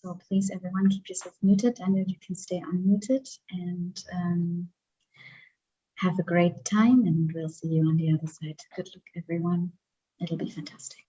So please, everyone, keep yourself muted, and you can stay unmuted, and have a great time, and we'll see you on the other side. Good luck, everyone. It'll be fantastic.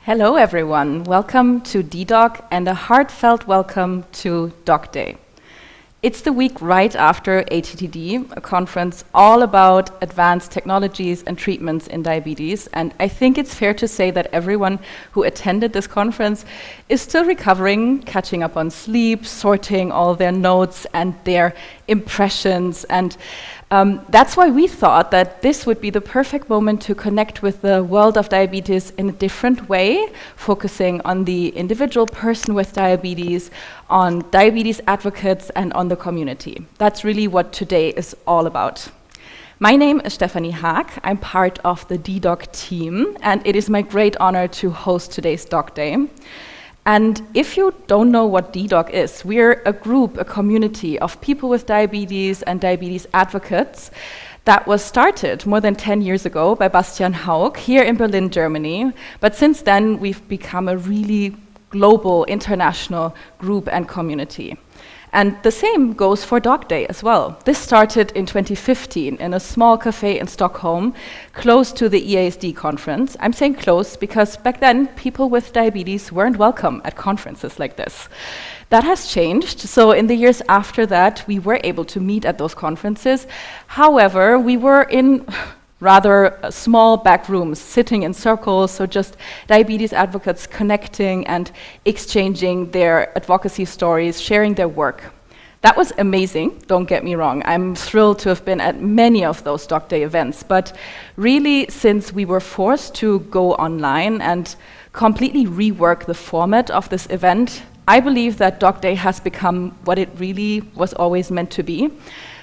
Hello everyone, welcome to ddoc and a heartfelt welcome to docday. It's the week right after Attd, a conference all about advanced technologies and treatments in diabetes, and I think it's fair to say that everyone who attended this conference is still recovering, catching up on sleep, sorting all their notes and their impressions, and that's why we thought that this would be the perfect moment to connect with the world of diabetes in a different way, focusing on the individual person with diabetes, on diabetes advocates, and on the community. That's really what today is all about. My name is Stephanie Haag. I'm part of the ddoc team, and it is my great honor to host today's Doc Day. And if you don't know what ddoc is, we're a group, a community of people with diabetes and diabetes advocates that was started more than 10 years ago by Bastian Haug here in Berlin, Germany. But since then, we've become a really global, international group and community. And the same goes for docday as well. This started in 2015 in a small cafe in Stockholm, close to the EASD conference. I'm saying close because back then, people with diabetes weren't welcome at conferences like this. That has changed, so in the years after that, we were able to meet at those conferences. However, we were in rather small back rooms, sitting in circles, so just diabetes advocates connecting and exchanging their advocacy stories, sharing their work. That was amazing, don't get me wrong. I'm thrilled to have been at many of those Doc Day events, but really since we were forced to go online and completely rework the format of this event, I believe that Doc Day has become what it really was always meant to be.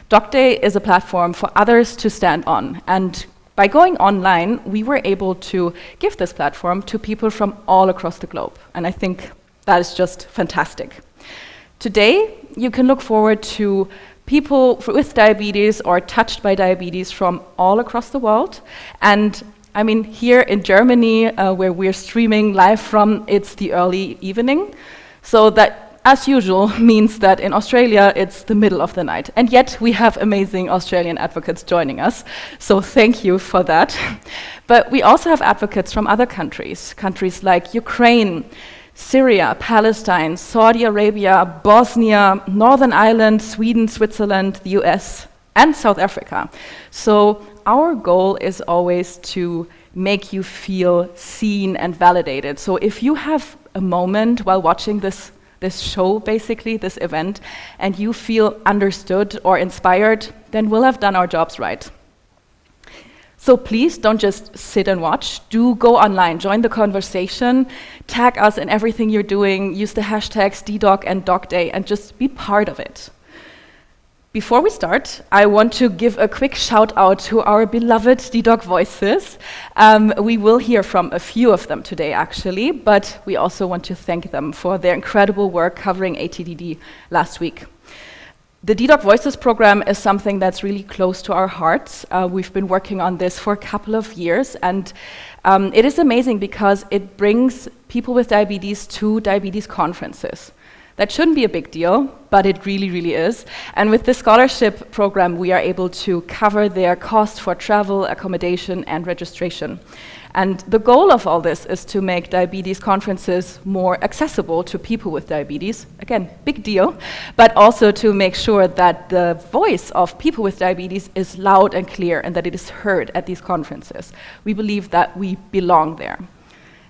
docday is a platform for others to stand on, and by going online, we were able to give this platform to people from all across the globe, and I think that is just fantastic. Today, you can look forward to people with diabetes or touched by diabetes from all across the world, and I mean, here in Germany, where we're streaming live from, it's the early evening, so that as usual, means that in Australia, it's the middle of the night. And yet, we have amazing Australian advocates joining us, so thank you for that. But we also have advocates from other countries, countries like Ukraine, Syria, Palestine, Saudi Arabia, Bosnia, Northern Ireland, Sweden, Switzerland, the US, and South Africa. So our goal is always to make you feel seen and validated. So if you have a moment while watching this show, basically, this event, and you feel understood or inspired, then we'll have done our jobs right. So please don't just sit and watch. Do go online, join the conversation, tag us in everything you're doing, use the hashtags ddoc and docday, and just be part of it. Before we start, I want to give a quick shout out to our beloved ddoc voices. We will hear from a few of them today, actually, but we also want to thank them for their incredible work covering Attd last week. The ddoc Voices program is something that's really close to our hearts. We've been working on this for a couple of years, and it is amazing because it brings people with diabetes to diabetes conferences. That shouldn't be a big deal, but it really, really is. And with the scholarship program, we are able to cover their cost for travel, accommodation, and registration. And the goal of all this is to make diabetes conferences more accessible to people with diabetes. Again, big deal, but also to make sure that the voice of people with diabetes is loud and clear and that it is heard at these conferences. We believe that we belong there.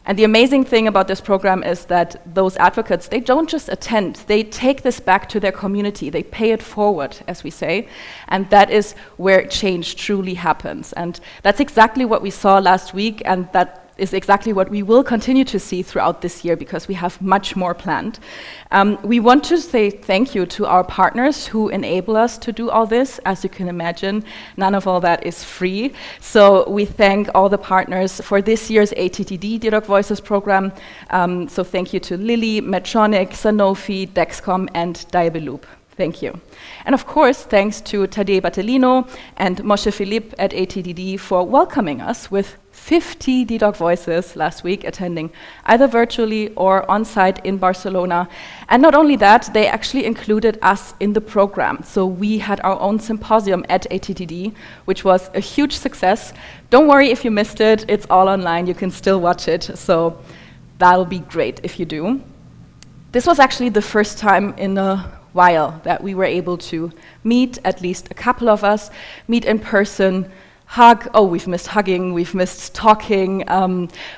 And the amazing thing about this program is that those advocates, they don't just attend, they take this back to their community, they pay it forward, as we say, and that is where change truly happens. And that's exactly what we saw last week, and that is exactly what we will continue to see throughout this year, because we have much more planned. We want to say thank you to our partners who enable us to do all this. As you can imagine, none of all that is free. So we thank all the partners for this year's Attd dedoc Voices program. So thank you to Lilly, Medtronic, Sanofi, Dexcom, and Diabeloop. Thank you. And of course, thanks to Tadej Bartolino and Moshe Philippe at Attd for welcoming us with 50 ddoc voices last week, attending either virtually or on-site in Barcelona. And not only that, they actually included us in the program. So we had our own symposium at Attd, which was a huge success. Don't worry if you missed it, it's all online, you can still watch it. So that'll be great if you do. This was actually the first time in a while that we were able to meet, at least a couple of us, meet in person, hug. Oh, we've missed hugging, we've missed talking,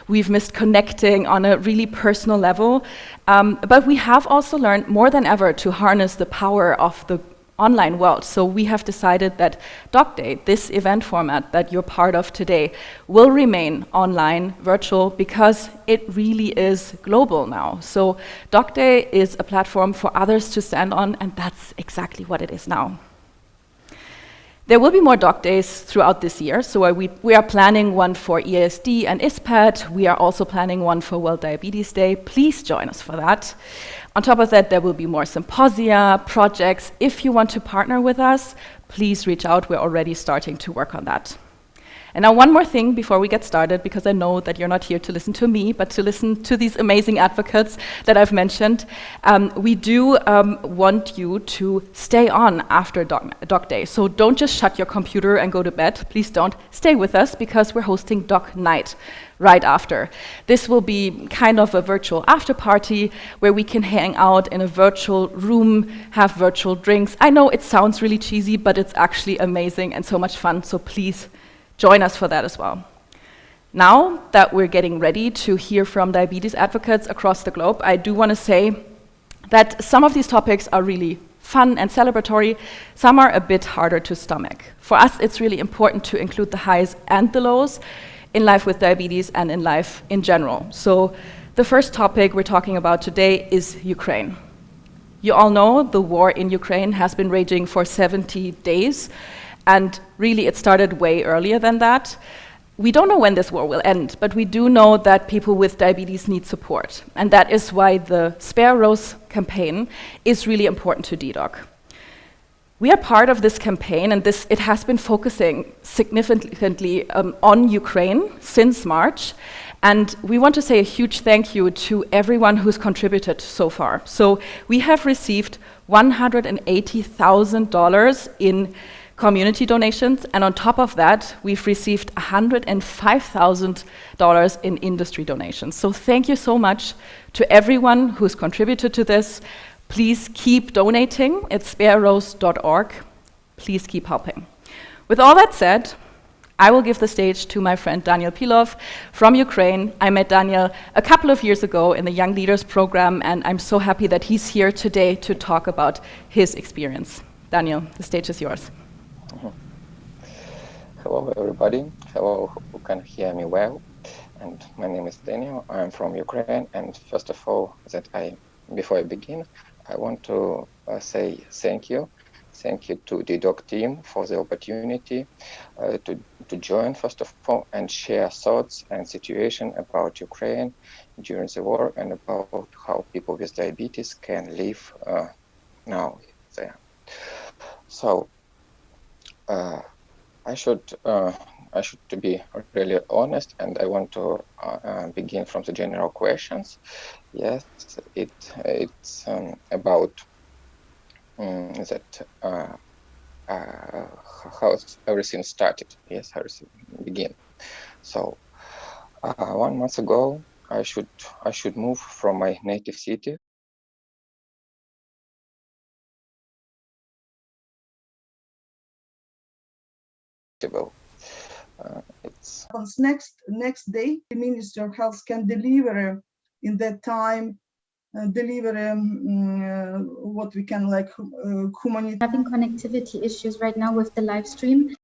we've missed connecting on a really personal level. But we have also learned more than ever to harness the power of the online world. So we have decided that Docday, this event format that you're part of today, will remain online, virtual, because it really is global now. So Docday is a platform for others to stand on, and that's exactly what it is now. There will be more doc days throughout this year, so we are planning one for EASD and ISPAD. We are also planning one for World Diabetes Day. Please join us for that. On top of that, there will be more symposia, projects. If you want to partner with us, please reach out. We're already starting to work on that. And now one more thing before we get started, because I know that you're not here to listen to me, but to listen to these amazing advocates that I've mentioned. We do want you to stay on after Doc Day. So don't just shut your computer and go to bed. Please don't. Stay with us, because we're hosting Doc Night right after. This will be kind of a virtual after party where we can hang out in a virtual room, have virtual drinks. I know it sounds really cheesy, but it's actually amazing and so much fun. So please join us for that as well. Now that we're getting ready to hear from diabetes advocates across the globe, I do want to say that some of these topics are really fun and celebratory. Some are a bit harder to stomach. For us, it's really important to include the highs and the lows in life with diabetes and in life in general. So the first topic we're talking about today is Ukraine. You all know the war in Ukraine has been raging for 70 days. And really, it started way earlier than that. We don't know when this war will end, but we do know that people with diabetes need support. And that is why the Spare Rose campaign is really important to ddoc. We are part of this campaign, and it has been focusing significantly on Ukraine since March. And we want to say a huge thank you to everyone who's contributed so far. So we have received $180,000 in community donations, and on top of that, we've received $105,000 in industry donations. So thank you so much to everyone who's contributed to this. Please keep donating. It's sparerose.org. Please keep helping. With all that said, I will give the stage to my friend Daniel Pilov from Ukraine. I met Daniel a couple of years ago in the Young Leaders program, and I'm so happy that he's here today to talk about his experience. Daniel, the stage is yours. Hello, everybody. Hello, who can hear me well. And my name is Daniel. I'm from Ukraine. And first of all, before I begin, I want to say thank you. Thank you to the ddoc team for the opportunity to join, first of all, and share thoughts and situation about Ukraine during the war and about how people with diabetes can live now there. So, I should to be really honest, and I want to begin from the general questions. Yes, it's about how everything started. Yes, how everything began. So 1 month ago, I should move from my native city. It's next day, the Ministry of Health can deliver in that time, what we can like humanitarian. Having connectivity issues right now with the live stream.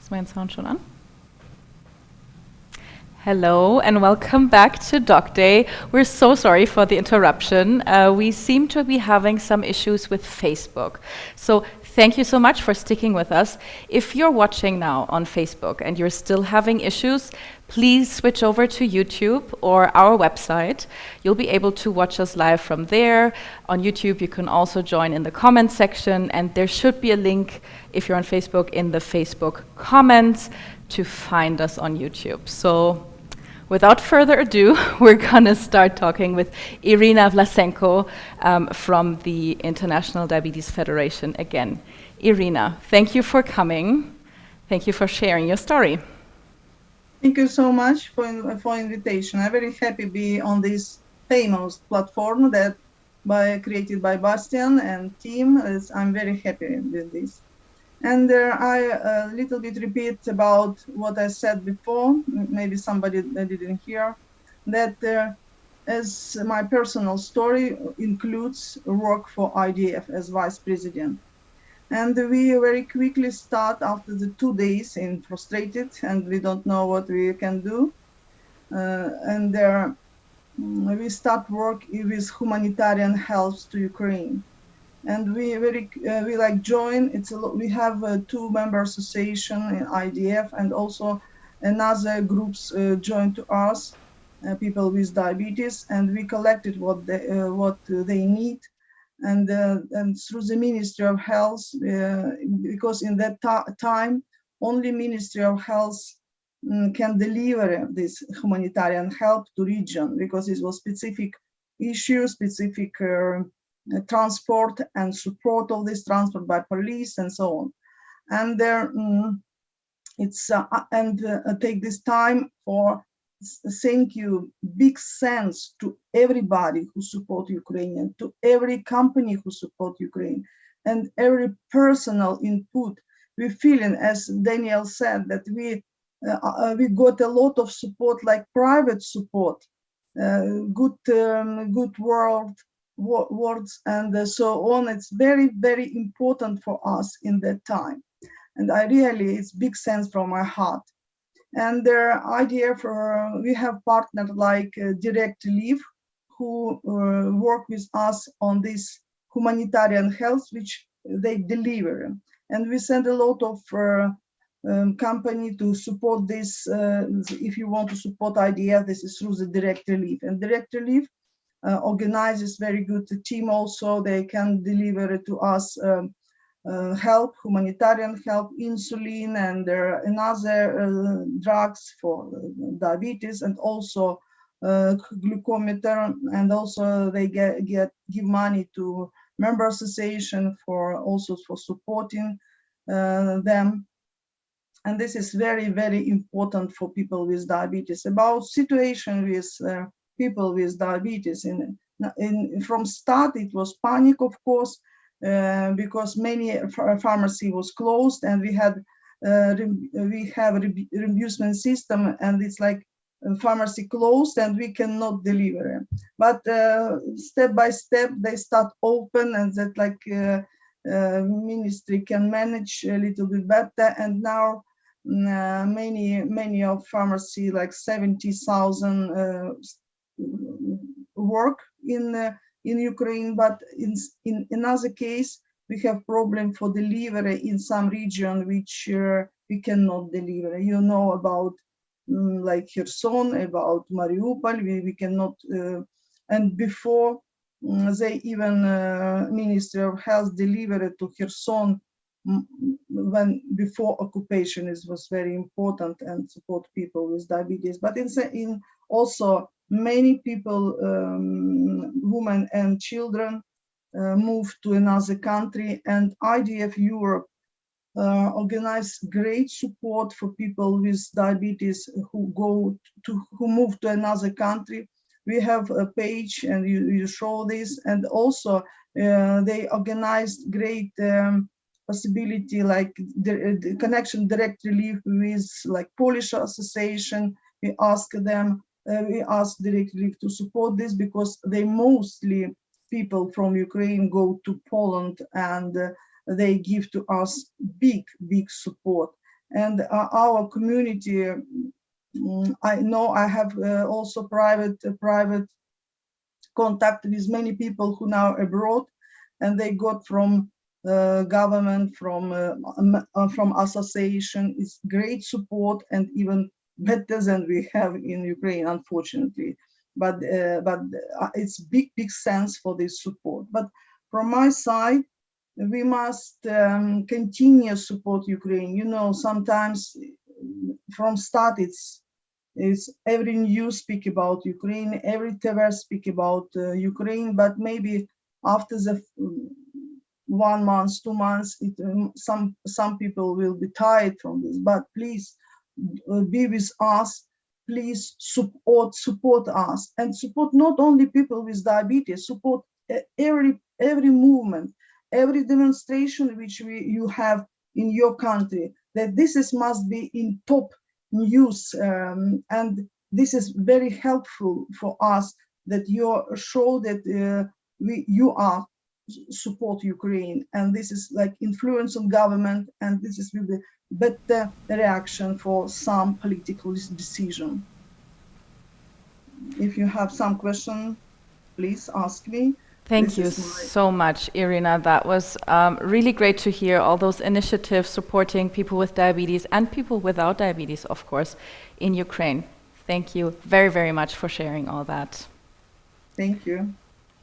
Ist mein Sound schon an? Hello and welcome back to Docday. We're so sorry for the interruption. We seem to be having some issues with Facebook. So thank you so much for sticking with us. If you're watching now on Facebook and you're still having issues, please switch over to YouTube or our website. You'll be able to watch us live from there. On YouTube, you can also join in the comments section, and there should be a link, if you're on Facebook, in the Facebook comments to find us on YouTube. So without further ado, we're gonna start talking with Irina Vlasenko from the International Diabetes Federation again. Irina, thank you for coming. Thank you for sharing your story. Thank you so much for invitation. I'm very happy to be on this famous platform that created by Bastian and team. I'm very happy with this. And I a little bit repeat about what I said before. Maybe somebody that didn't hear that as my personal story includes work for IDF as vice president. And we very quickly start after the 2 days in frustrated and we don't know what we can do. And we start work with humanitarian help to Ukraine. And we join. We have a 2-member association in IDF, and also another groups joined to us, people with diabetes, and we collected what they need, and through the Ministry of Health, because in that time only Ministry of Health can deliver this humanitarian help to region, because it was specific issues, specific transport and support of this transport by police and so on. And take this time for thank you, big thanks to everybody who support Ukrainian, to every company who support Ukraine, and every personal input. We feeling, as Daniel said, that we got a lot of support, like private support, good words and so on. It's very, very important for us in that time. And it's big sense from my heart. And their idea for, we have partners like Direct Live, who work with us on this humanitarian health, which they deliver. And we send a lot of company to support this. If you want to support IDF, this is through the Direct Relief. And Direct Relief organizes very good team also. They can deliver to us help, humanitarian help, insulin, and another drugs for diabetes, and also glucometer, and also they give money to member association for supporting them. And this is very, very important for people with diabetes. About situation with people with diabetes, from start it was panic, of course, because many pharmacy was closed, and we have reimbursement system, and it's like pharmacy closed and we cannot deliver. But step by step they start open, and that ministry can manage a little bit better. And now many of pharmacy, like 70,000 work in Ukraine. But in another case, we have problem for delivery in some region which we cannot deliver. You know about like Kherson, about Mariupol, we cannot. And before they even Ministry of Health delivered to Kherson when before occupation. It was very important and support people with diabetes. But in also many people, women and children, moved to another country, and IDF Europe organized great support for people with diabetes who move to another country. We have a page, and you show this, and also they organized great possibility, like the connection Direct Relief with like Polish association. We ask them, we ask Direct Relief to support this, because they mostly people from Ukraine go to Poland, and they give to us big support. and our community. I know I have also private contact with many people who now abroad, and they got from government, from association, is great support, and even better than we have in Ukraine, unfortunately. But it's big sense for this support. But from my side, we must continue support Ukraine. You know, sometimes from start it's every news speak about Ukraine, every TV speak about Ukraine, but maybe after the 1 month, 2 months, some people will be tired from this. But please be with us. Please support us, and support not only people with diabetes. Support every movement, every demonstration which you have in your country. That must be in top news, and this is very helpful for us, that you show that you are support Ukraine, and this is like influence on government, and this is really better reaction for some political decision. If you have some question, please ask me. Thank you so much, Irina. That was really great to hear all those initiatives supporting people with diabetes and people without diabetes, of course, in Ukraine. Thank you very, very much for sharing all that. Thank you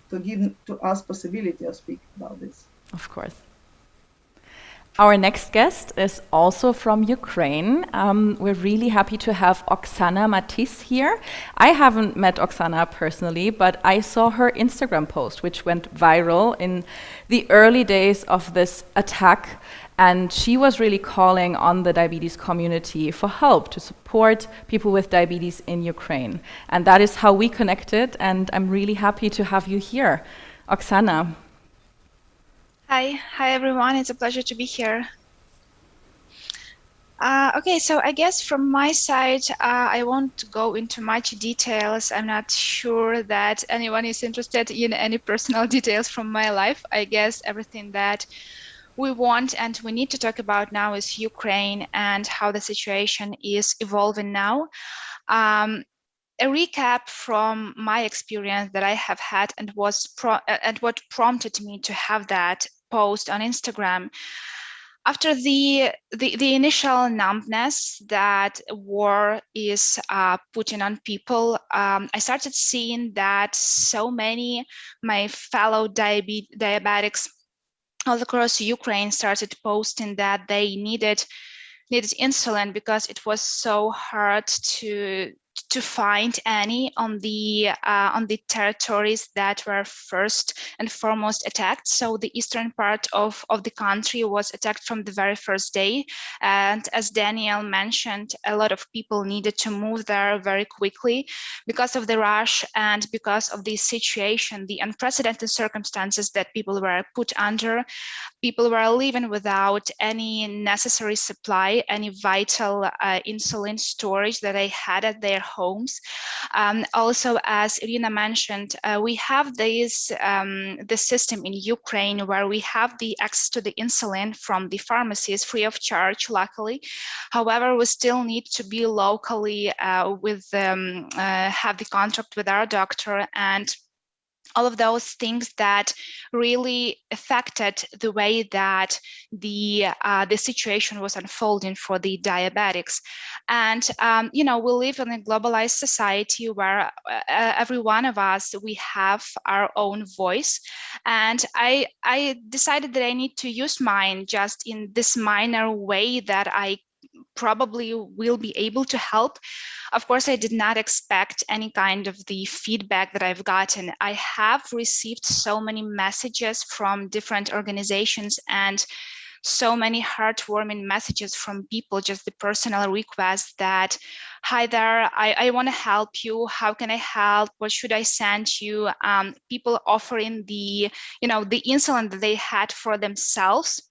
to give to us possibility of speak about this. Of course. Our next guest is also from Ukraine. We're really happy to have Oksana Matisse here. I haven't met Oksana personally, but I saw her Instagram post, which went viral in the early days of this attack. And she was really calling on the diabetes community for help to support people with diabetes in Ukraine. And that is how we connected. And I'm really happy to have you here. Oksana. Hi everyone, it's a pleasure to be here. Okay, so I guess from my side, I won't go into much details. I'm not sure that anyone is interested in any personal details from my life. I guess everything that we want and we need to talk about now is Ukraine and how the situation is evolving now. A recap from my experience that I have had and what prompted me to have that post on Instagram. After the initial numbness that war is putting on people, I started seeing that so many my fellow diabetics all across Ukraine started posting that they needed insulin because it was so hard to find any on the territories that were first and foremost attacked. So the eastern part of the country was attacked from the very first day. And as Daniel mentioned, a lot of people needed to move there very quickly because of the rush and because of the situation, the unprecedented circumstances that people were put under. People were living without any necessary supply, any vital insulin storage that they had at their homes. Also, as Irina mentioned, we have this system in Ukraine where we have the access to the insulin from the pharmacies free of charge, luckily. However, we still need to be locally have the contract with our doctor and all of those things that really affected the way that the situation was unfolding for the diabetics. And, we live in a globalized society where every one of us, we have our own voice. And I decided that I need to use mine just in this minor way that I probably will be able to help. Of course, I did not expect any kind of the feedback that I've gotten. I have received so many messages from different organizations and so many heartwarming messages from people, just the personal requests that, hi there, I want to help you. How can I help? What should I send you? People offering the insulin that they had for themselves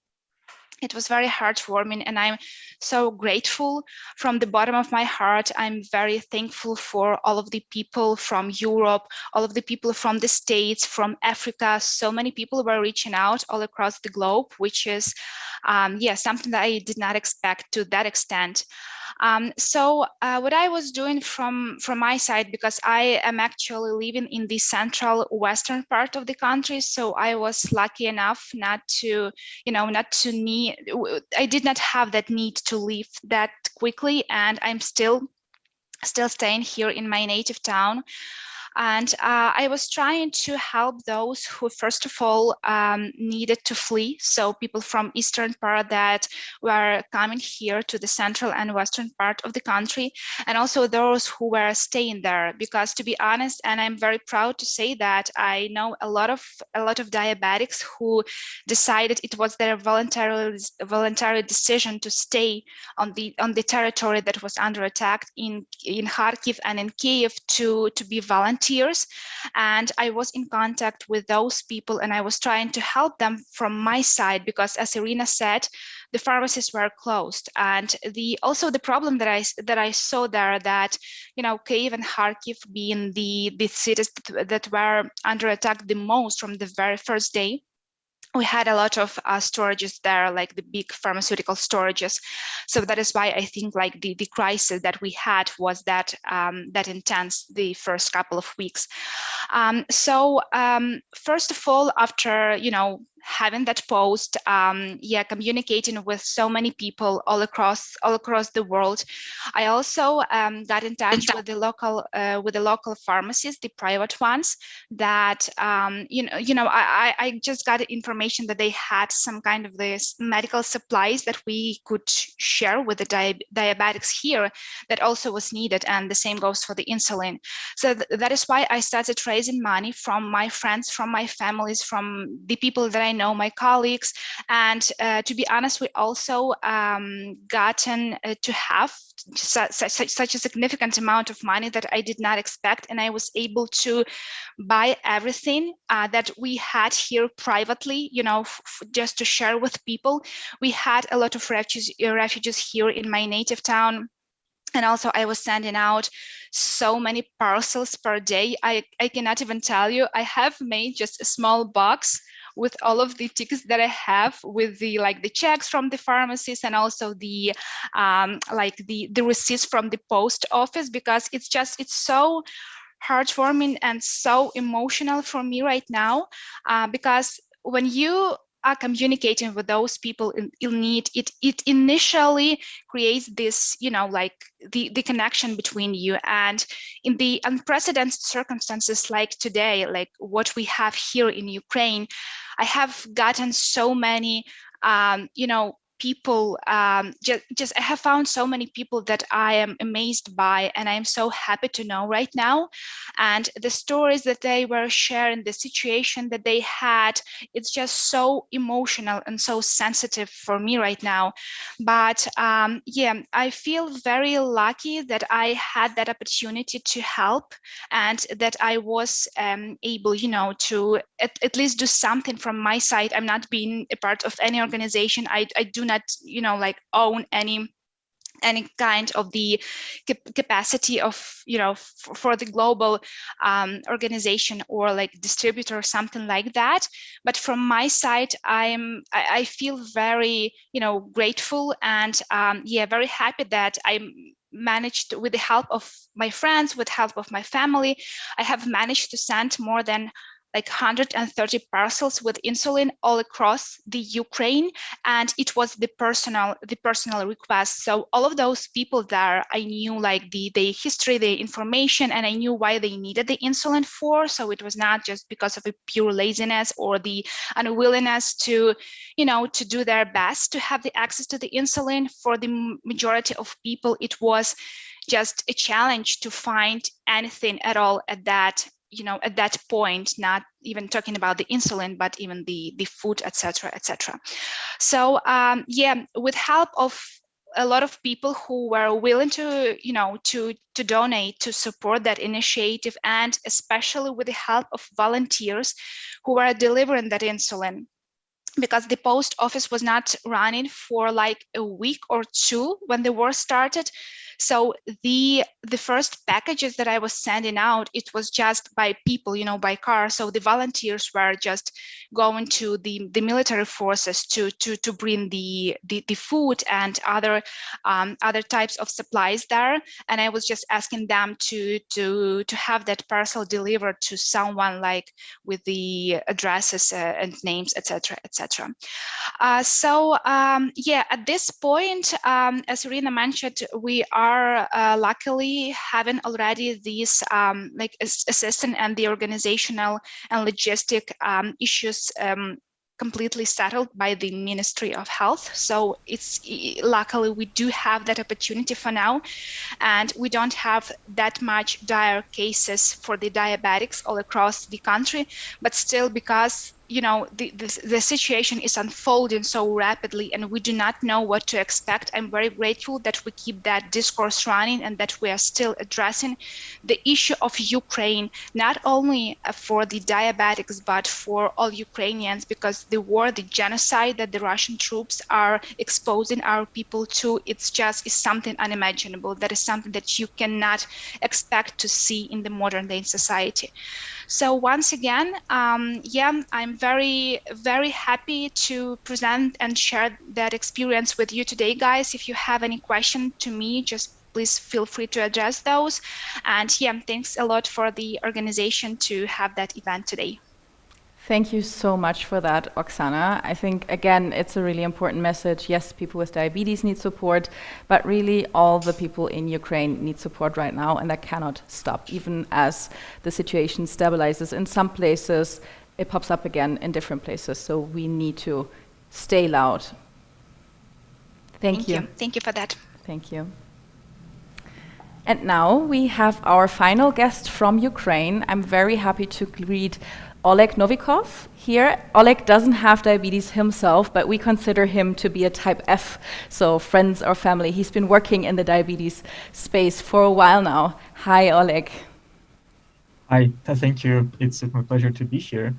It was very heartwarming, and I'm so grateful from the bottom of my heart. I'm very thankful for all of the people from Europe, all of the people from the States, from Africa. So many people were reaching out all across the globe, which is, something that I did not expect to that extent. So what I was doing from my side, because I am actually living in the central western part of the country, so I was lucky enough not to need, I did not have that need to leave that quickly, and I'm still staying here in my native town. And I was trying to help those who, first of all, needed to flee. So people from eastern part that were coming here to the central and western part of the country, and also those who were staying there. Because to be honest, and I'm very proud to say that I know a lot of diabetics who decided it was their voluntary decision to stay on the territory that was under attack in Kharkiv and in Kiev to be volunteers. And I was in contact with those people, and I was trying to help them from my side, because as Irina said, the pharmacies were closed. And also the problem that I saw there, that Kiev and Kharkiv being the cities that were under attack the most from the very first day, we had a lot of storages there, like the big pharmaceutical storages. So that is why I think like the crisis that we had was that intense the first couple of weeks. First of all, after having that post, communicating with so many people all across the world, I also got in touch with the local pharmacies, the private ones, that I just got information that they had some kind of this medical supplies that we could share with the diabetics here, that also was needed, and the same goes for the insulin. So that is why I started raising money from my friends, from my families, from the people that I know, my colleagues. And to be honest, we also gotten to have such a significant amount of money that I did not expect, and I was able to buy everything that we had here privately, just to share with people. We had a lot of refugees here in my native town. And also I was sending out so many parcels per day. I cannot even tell you. I have made just a small box with all of the tickets that I have, with the checks from the pharmacies, and also the receipts from the post office, because it's so heartwarming and so emotional for me right now, because when you are communicating with those people in need, it initially creates this, the connection between you. And in the unprecedented circumstances like today, like what we have here in Ukraine, I have gotten so many, people, I have found so many people that I am amazed by, and I'm so happy to know right now. And the stories that they were sharing, the situation that they had, it's just so emotional and so sensitive for me right now. But I feel very lucky that I had that opportunity to help, and that I was able, to at least do something from my side. I'm not being a part of any organization. I do not, own any kind of the capacity of, for the global organization or like distributor or something like that. But from my side, I feel very, grateful, and very happy that I managed, with the help of my friends, with help of my family, I have managed to send more than 130 parcels with insulin all across the Ukraine, and it was the personal request. So all of those people there, I knew the history, the information, and I knew why they needed the insulin for. So it was not just because of a pure laziness or the unwillingness to, to do their best to have the access to the insulin. For the majority of people, it was just a challenge to find anything at all at that point, not even talking about the insulin, but even the food, etc. So with help of a lot of people who were willing to donate to support that initiative, and especially with the help of volunteers who were delivering that insulin, because the post office was not running for like a week or two when the war started. So the first packages that I was sending out, it was just by people, by car. So the volunteers were just going to the military forces to bring the food and other types of supplies there. And I was just asking them to have that parcel delivered to someone, like with the addresses and names, etc., etc. Yeah, at this point, as Irina mentioned, we are luckily having already these like assistant and the organizational and logistic issues completely settled by the Ministry of Health. So luckily we do have that opportunity for now, and we don't have that much dire cases for the diabetics all across the country, but still, because the situation is unfolding so rapidly and we do not know what to expect, I'm very grateful that we keep that discourse running and that we are still addressing the issue of Ukraine, not only for the diabetics, but for all Ukrainians, because the war, the genocide that the Russian troops are exposing our people to, is something unimaginable. That is something that you cannot expect to see in the modern day society. So once again, I'm very, very happy to present and share that experience with you today, guys. If you have any question to me, just please feel free to address those. And thanks a lot for the organization to have that event today. Thank you so much for that, Oksana. I think, again, it's a really important message. Yes, people with diabetes need support, but really all the people in Ukraine need support right now, and that cannot stop. Even as the situation stabilizes in some places, it pops up again in different places. So we need to stay loud. Thank you. Thank you for that. Thank you. And now we have our final guest from Ukraine. I'm very happy to greet Oleg Novikov here. Oleg doesn't have diabetes himself, but we consider him to be a type F, so friends or family. He's been working in the diabetes space for a while now. Hi, Oleg. Hi, thank you. It's my pleasure to be here.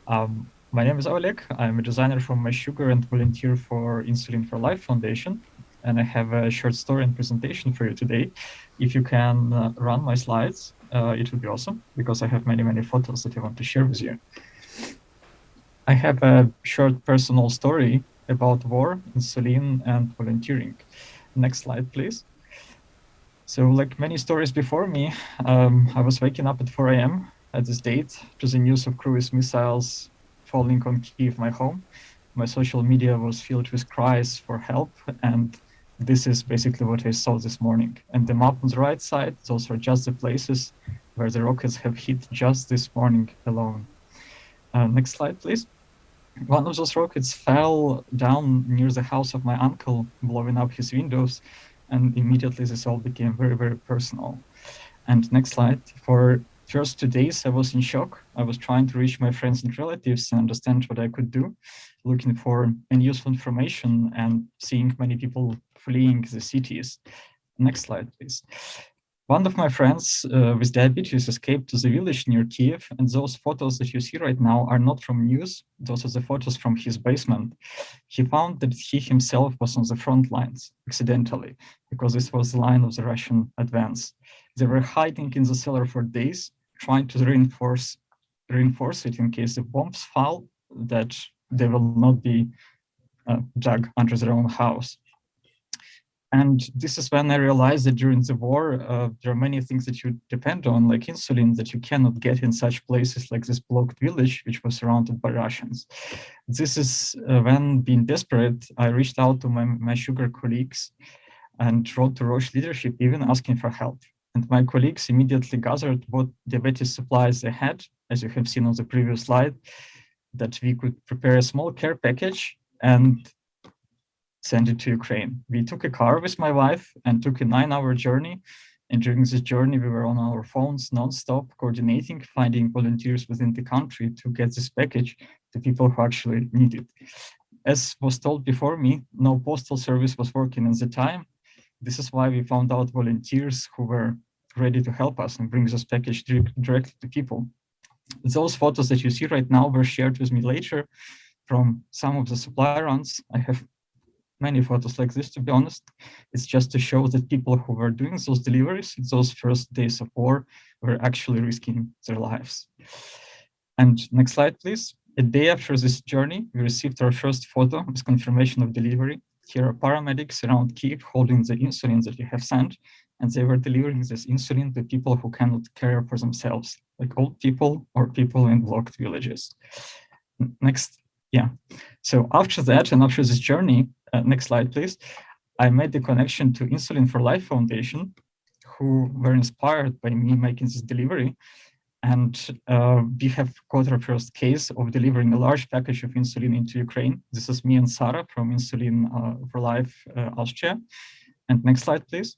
My name is Oleg. I'm a designer from My Sugar and volunteer for Insulin for Life Foundation. And I have a short story and presentation for you today. If you can run my slides, it would be awesome, because I have many, many photos that I want to share with you. I have a short personal story about war, insulin, and volunteering. Next slide, please. So like many stories before me, I was waking up at 4 a.m. at this date to the news of cruise missiles falling on Kyiv, my home. My social media was filled with cries for help, and this is basically what I saw this morning. And the map on the right side, those are just the places where the rockets have hit just this morning alone. Next slide, please. One of those rockets fell down near the house of my uncle, blowing up his windows, and immediately this all became very, very personal. And next slide. For first 2 days, I was in shock. I was trying to reach my friends and relatives and understand what I could do, looking for any useful information and seeing many people fleeing the cities. Next slide, please. One of my friends with diabetes escaped to the village near Kyiv, and those photos that you see right now are not from news. Those are the photos from his basement. He found that he himself was on the front lines accidentally, because this was the line of the Russian advance. They were hiding in the cellar for days, trying to reinforce it in case the bombs fall, that they will not be dug under their own house. And this is when I realized that during the war, there are many things that you depend on, like insulin, that you cannot get in such places like this blocked village, which was surrounded by Russians. This is when, being desperate, I reached out to my sugar colleagues and wrote to Roche leadership, even asking for help. And my colleagues immediately gathered what diabetes supplies they had, as you have seen on the previous slide, that we could prepare a small care package and send it to Ukraine. We took a car with my wife and took a 9-hour journey. And during this journey, we were on our phones nonstop, coordinating, finding volunteers within the country to get this package to people who actually need it. As was told before me, no postal service was working at the time. This is why we found out volunteers who were ready to help us and bring this package directly to people. Those photos that you see right now were shared with me later from some of the supply runs. I have many photos like this, to be honest. It's just to show that people who were doing those deliveries in those first days of war were actually risking their lives. And next slide, please. A day after this journey, we received our first photo as confirmation of delivery. Here are paramedics around Kyiv holding the insulin that we have sent, and they were delivering this insulin to people who cannot care for themselves, like old people or people in blocked villages. Next, yeah. So after that, and after this journey, next slide, please, I made the connection to Insulin for Life Foundation, who were inspired by me making this delivery. And we have got our first case of delivering a large package of insulin into Ukraine. This is me and Sarah from Insulin for Life Austria. And next slide, please.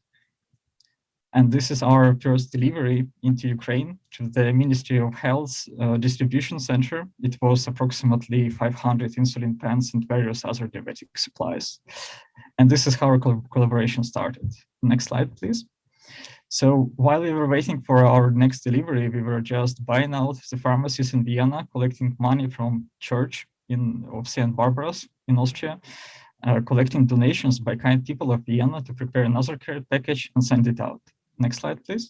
And this is our first delivery into Ukraine to the Ministry of Health distribution center. It was approximately 500 insulin pens and various other diabetic supplies. And this is how our collaboration started. Next slide, please. So while we were waiting for our next delivery, we were just buying out the pharmacies in Vienna, collecting money from church of St. Barbara's in Austria, collecting donations by kind people of Vienna to prepare another care package and send it out. Next slide, please.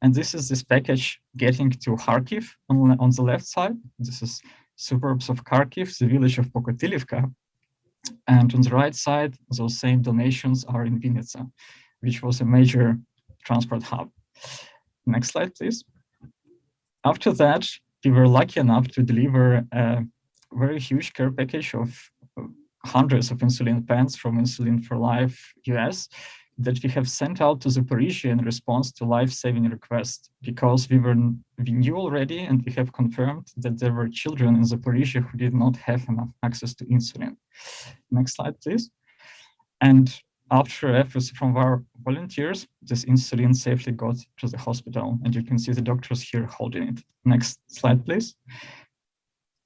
And this is this package getting to Kharkiv on the left side. This is suburbs of Kharkiv, the village of Pokotilivka. And on the right side, those same donations are in Vinnytsia, which was a major transport hub. Next slide, please. After that, we were lucky enough to deliver a very huge care package of hundreds of insulin pens from Insulin for Life US that we have sent out to Zaporizhzhia in response to life-saving requests, because we knew already and we have confirmed that there were children in Zaporizhzhia who did not have enough access to insulin. Next slide, please. And after efforts from our volunteers, this insulin safely got to the hospital, and you can see the doctors here holding it. Next slide, please.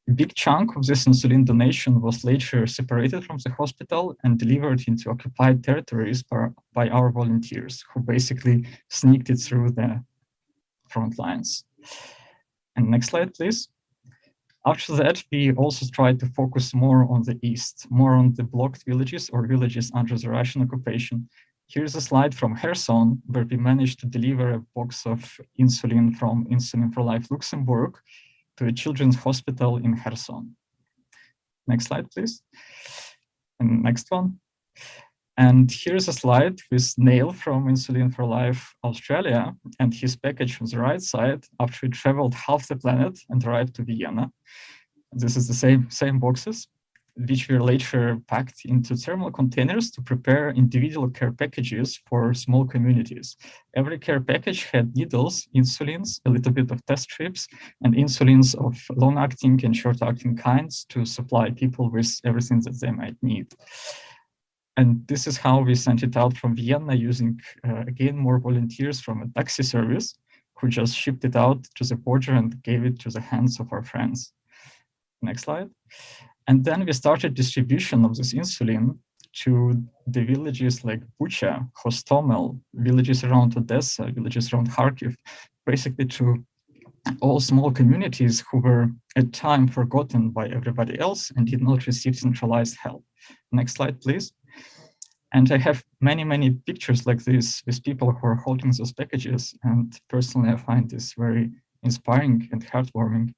A big chunk of this insulin donation was later separated from the hospital and delivered into occupied territories by our volunteers, who basically sneaked it through the front lines. And next slide, please. After that, we also tried to focus more on the east, more on the blocked villages or villages under the Russian occupation. Here's a slide from Kherson, where we managed to deliver a box of insulin from Insulin for Life Luxembourg to a children's hospital in Kherson. Next slide, please. And next one. And here's a slide with Neil from Insulin for Life Australia and his package on the right side after it traveled half the planet and arrived to Vienna. This is the same boxes, which were later packed into thermal containers to prepare individual care packages for small communities. Every care package had needles, insulins, a little bit of test strips, and insulins of long-acting and short-acting kinds to supply people with everything that they might need. And this is how we sent it out from Vienna using, again, more volunteers from a taxi service who just shipped it out to the border and gave it to the hands of our friends. Next slide. And then we started distribution of this insulin to the villages like Bucha, Hostomel, villages around Odessa, villages around Kharkiv, basically to all small communities who were at time forgotten by everybody else and did not receive centralized help. Next slide, please. And I have many, many pictures like this with people who are holding those packages. And personally, I find this very inspiring and heartwarming.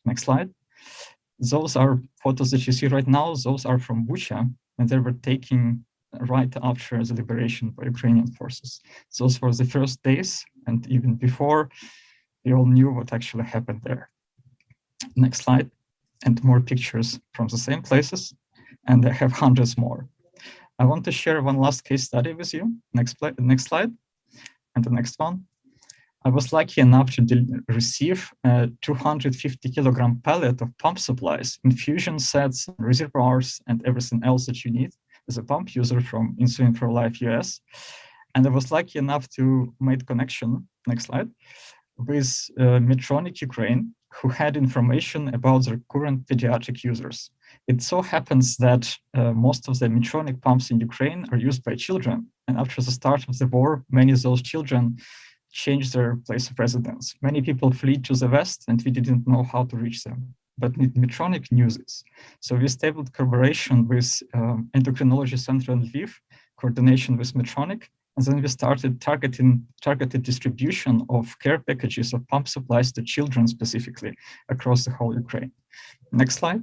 Next slide. Those are photos that you see right now. Those are from Bucha, and they were taken right after the liberation by Ukrainian forces. Those were the first days, and even before, we all knew what actually happened there. Next slide, and more pictures from the same places, and I have hundreds more. I want to share one last case study with you. Next slide, and the next one. I was lucky enough to receive a 250 kilogram pallet of pump supplies, infusion sets, reservoirs, and everything else that you need as a pump user from Insulin for Life US. And I was lucky enough to make connection, next slide, with Medtronic Ukraine, who had information about their current pediatric users. It so happens that most of the Medtronic pumps in Ukraine are used by children. And after the start of the war, many of those children changed their place of residence. Many people fled to the west, and we didn't know how to reach them. but need Medtronic uses. So we established collaboration with Endocrinology Center in Lviv, coordination with Medtronic, and then we started targeted distribution of care packages of pump supplies to children specifically across the whole Ukraine. Next slide.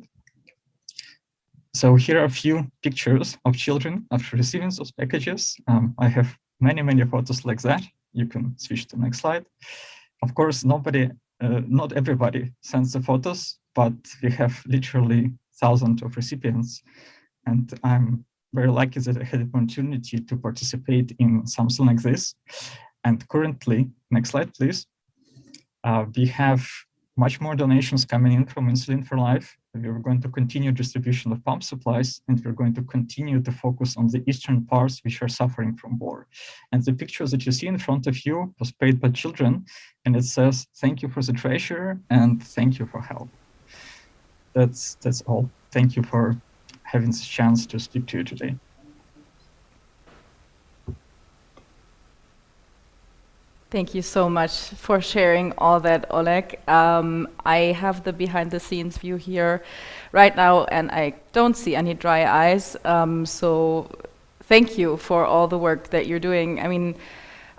So here are a few pictures of children after receiving those packages. I have many, many photos like that. You can switch to the next slide. Of course, not everybody sends the photos, but we have literally thousands of recipients. And I'm very lucky that I had the opportunity to participate in something like this. And currently, next slide, please. We have much more donations coming in from Insulin for Life. We're going to continue distribution of pump supplies, and we're going to continue to focus on the eastern parts which are suffering from war. And the picture that you see in front of you was paid by children, and it says, "Thank you for the treasure and thank you for help." That's all. Thank you for having this chance to speak to you today. Thank you so much for sharing all that, Oleg. I have the behind the scenes view here right now, and I don't see any dry eyes. So thank you for all the work that you're doing. I mean,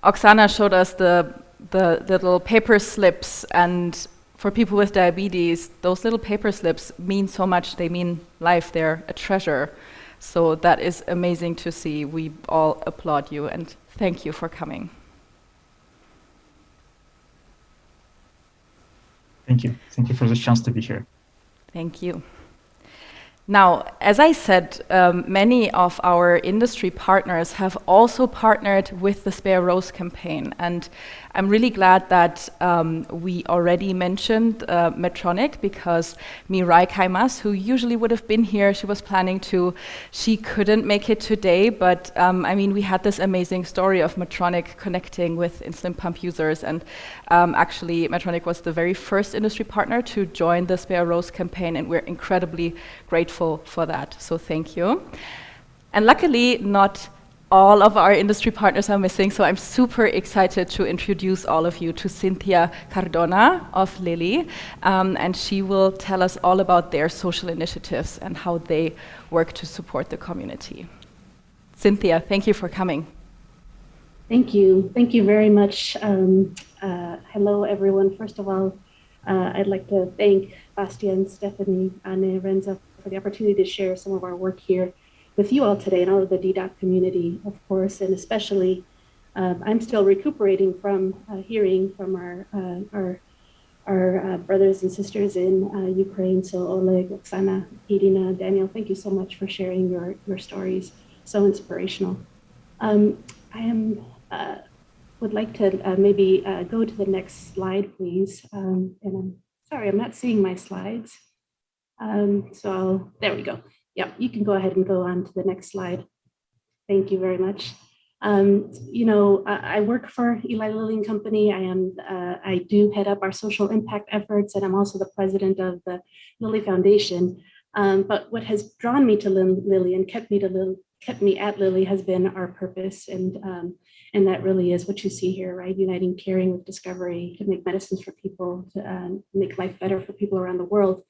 Oksana showed us the little paper slips, and for people with diabetes, those little paper slips mean so much. They mean life. They're a treasure. So that is amazing to see. We all applaud you, and thank you for coming. Thank you. Thank you for this chance to be here. Thank you. Now, as I said, many of our industry partners have also partnered with the Spare Rose campaign, and I'm really glad that we already mentioned Medtronic, because Mirai Kaimas, who usually would have been here, she was planning to, she couldn't make it today, but I mean, we had this amazing story of Medtronic connecting with insulin pump users, and actually Medtronic was the very first industry partner to join the Spare Rose campaign, and we're incredibly grateful for that, so thank you. And luckily, not all of our industry partners are missing, so I'm super excited to introduce all of you to Cynthia Cardona of Lilly, and she will tell us all about their social initiatives and how they work to support the community. Cynthia, thank you for coming. Thank you. Thank you very much. Hello, everyone. First of all, I'd like to thank Bastian, Stephanie, Anne, Renza for the opportunity to share some of our work here with you all today and all of the ddoc community, of course, and especially I'm still recuperating from hearing from our brothers and sisters in Ukraine. So Oleg, Oksana, Irina, Daniel, thank you so much for sharing your stories. So inspirational. Would like to maybe go to the next slide, please. And I'm sorry, I'm not seeing my slides. So there we go. Yeah, you can go ahead and go on to the next slide. Thank you very much. You know, I work for Eli Lilly and Company. I do head up our social impact efforts, and I'm also the president of the Lilly Foundation. But what has drawn me to Lilly and kept me at Lilly has been our purpose, and that really is what you see here, right? Uniting caring with discovery to make medicines for people, to make life better for people around the world.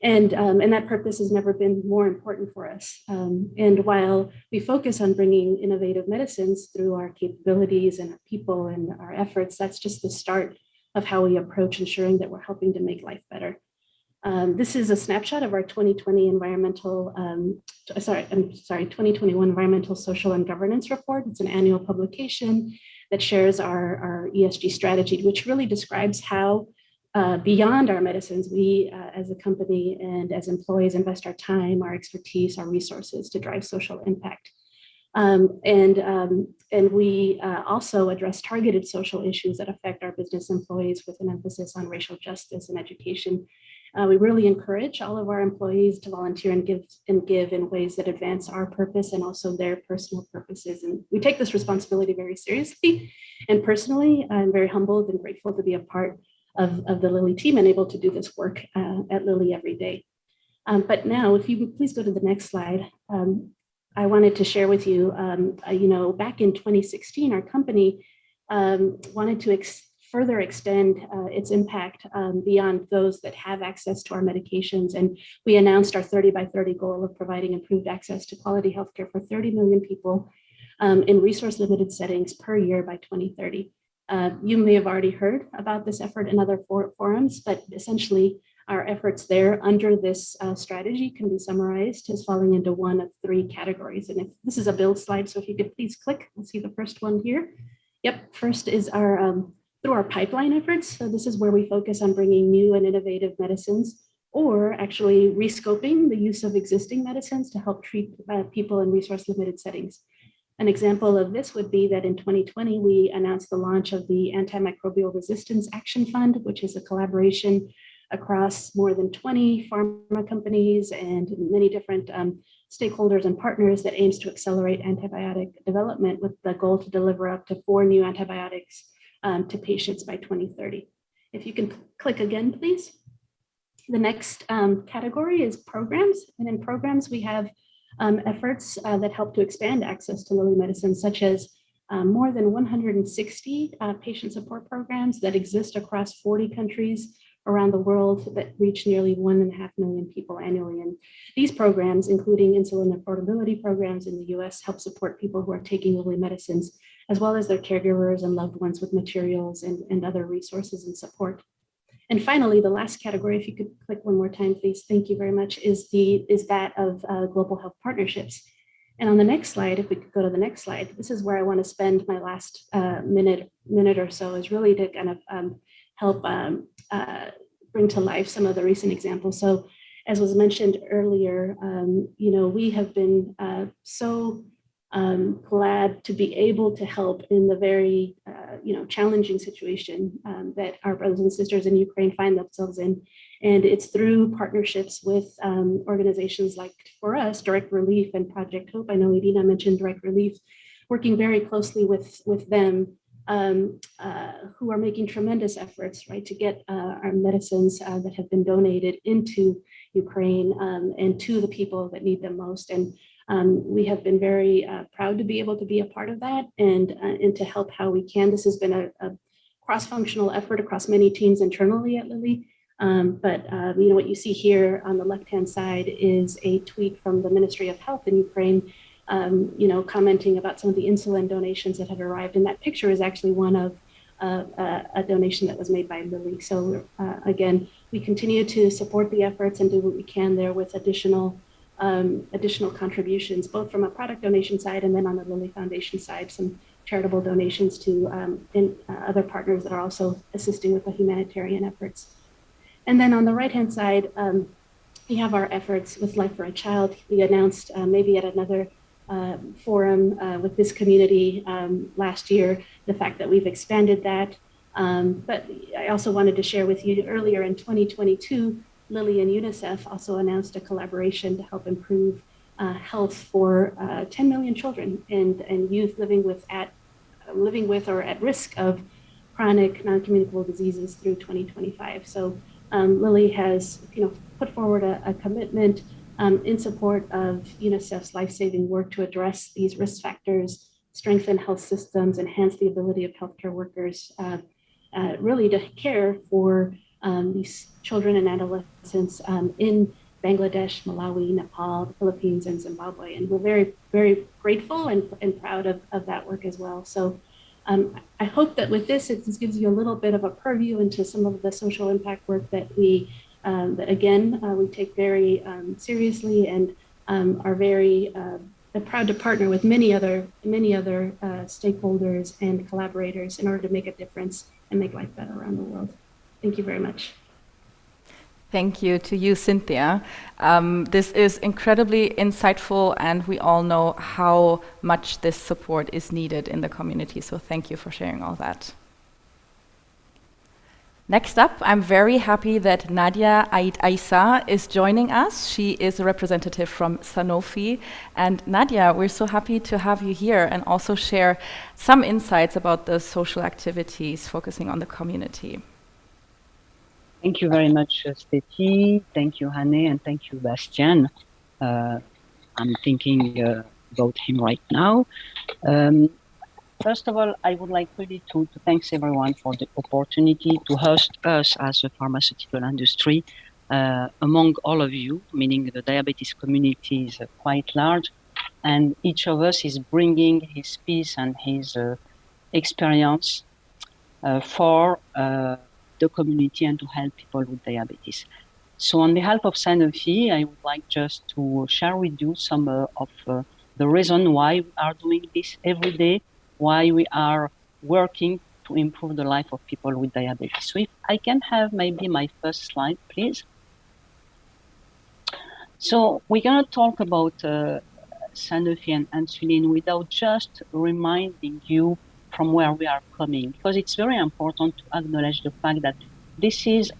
And that purpose has never been more important for us. And while we focus on bringing innovative medicines through our capabilities and our people and our efforts, that's just the start of how we approach ensuring that we're helping to make life better. This is a snapshot of our 2021 environmental, social, and governance report. It's an annual publication that shares our ESG strategy, which really describes how beyond our medicines, we as a company and as employees invest our time, our expertise, our resources to drive social impact. And we also address targeted social issues that affect our business employees with an emphasis on racial justice and education. We really encourage all of our employees to volunteer and give in ways that advance our purpose and also their personal purposes. And we take this responsibility very seriously. And personally, I'm very humbled and grateful to be a part of the Lilly team and able to do this work at Lilly every day. But now, if you would please go to the next slide, I wanted to share with you, you know, back in 2016, our company wanted to further extend its impact beyond those that have access to our medications. And we announced our 30 by 30 goal of providing improved access to quality healthcare for 30 million people in resource-limited settings per year by 2030. You may have already heard about this effort in other forums, but essentially our efforts there under this strategy can be summarized as falling into one of three categories. And if this is a build slide, so if you could please click, we'll see the first one here. Yep, first is our through our pipeline efforts. So this is where we focus on bringing new and innovative medicines, or actually rescoping the use of existing medicines to help treat people in resource-limited settings. An example of this would be that in 2020, we announced the launch of the Antimicrobial Resistance Action Fund, which is a collaboration across more than 20 pharma companies and many different stakeholders and partners that aims to accelerate antibiotic development with the goal to deliver up to 4 new antibiotics to patients by 2030. If you can click again, please. The next category is programs. And in programs, we have efforts that help to expand access to Lilly medicines, such as more than 160 patient support programs that exist across 40 countries around the world that reach nearly 1.5 million people annually. And these programs, including insulin affordability programs in the US, help support people who are taking Lilly medicines, as well as their caregivers and loved ones with materials and other resources and support. And finally, the last category, if you could click one more time, please, thank you very much, is that of global health partnerships. And on the next slide, if we could go to the next slide, this is where I want to spend my last minute or so, is really to kind of help bring to life some of the recent examples. So as was mentioned earlier, we have been so glad to be able to help in the very challenging situation that our brothers and sisters in Ukraine find themselves in. And it's through partnerships with organizations like, for us, Direct Relief and Project Hope. I know Irina mentioned Direct Relief, working very closely with them, who are making tremendous efforts, right, to get our medicines that have been donated into Ukraine and to the people that need them most. And we have been very proud to be able to be a part of that and to help how we can. This has been a cross-functional effort across many teams internally at Lilly. But what you see here on the left-hand side is a tweet from the Ministry of Health in Ukraine, commenting about some of the insulin donations that had arrived. And that picture is actually one of a donation that was made by Lilly. So again, we continue to support the efforts and do what we can there with additional contributions, both from a product donation side and then on the Lilly Foundation side, some charitable donations to other partners that are also assisting with the humanitarian efforts. And then on the right-hand side, we have our efforts with Life for a Child. We announced maybe at another forum with this community last year, the fact that we've expanded that. But I also wanted to share with you earlier in 2022, Lilly and UNICEF also announced a collaboration to help improve health for 10 million children and youth living with or at risk of chronic non-communicable diseases through 2025. So Lilly has put forward a commitment in support of UNICEF's life-saving work to address these risk factors, strengthen health systems, enhance the ability of healthcare workers really to care for these children and adolescents in Bangladesh, Malawi, Nepal, the Philippines, and Zimbabwe. And we're very, very grateful and proud of that work as well. So I hope that with this, it just gives you a little bit of a purview into some of the social impact work that we take very seriously and are very proud to partner with many other stakeholders and collaborators in order to make a difference and make life better around the world. Thank you very much. Thank you to you, Cynthia. This is incredibly insightful, and we all know how much this support is needed in the community. So thank you for sharing all that. Next up, I'm very happy that Nadia Aissa is joining us. She is a representative from Sanofi. And Nadia, we're so happy to have you here and also share some insights about the social activities focusing on the community. Thank you very much, Steffi. Thank you, Hane, and thank you, Bastian. I'm thinking about him right now. First of all, I would like really to thank everyone for the opportunity to host us as a pharmaceutical industry among all of you, meaning the diabetes community is quite large, and each of us is bringing his piece and his experience for the community and to help people with diabetes. So on behalf of Sanofi, I would like just to share with you some of the reason why we are doing this every day, why we are working to improve the life of people with diabetes. So if I can have maybe my first slide, please. So we're going to talk about Sanofi and insulin without just reminding you from where we are coming, because it's very important to acknowledge the fact that this is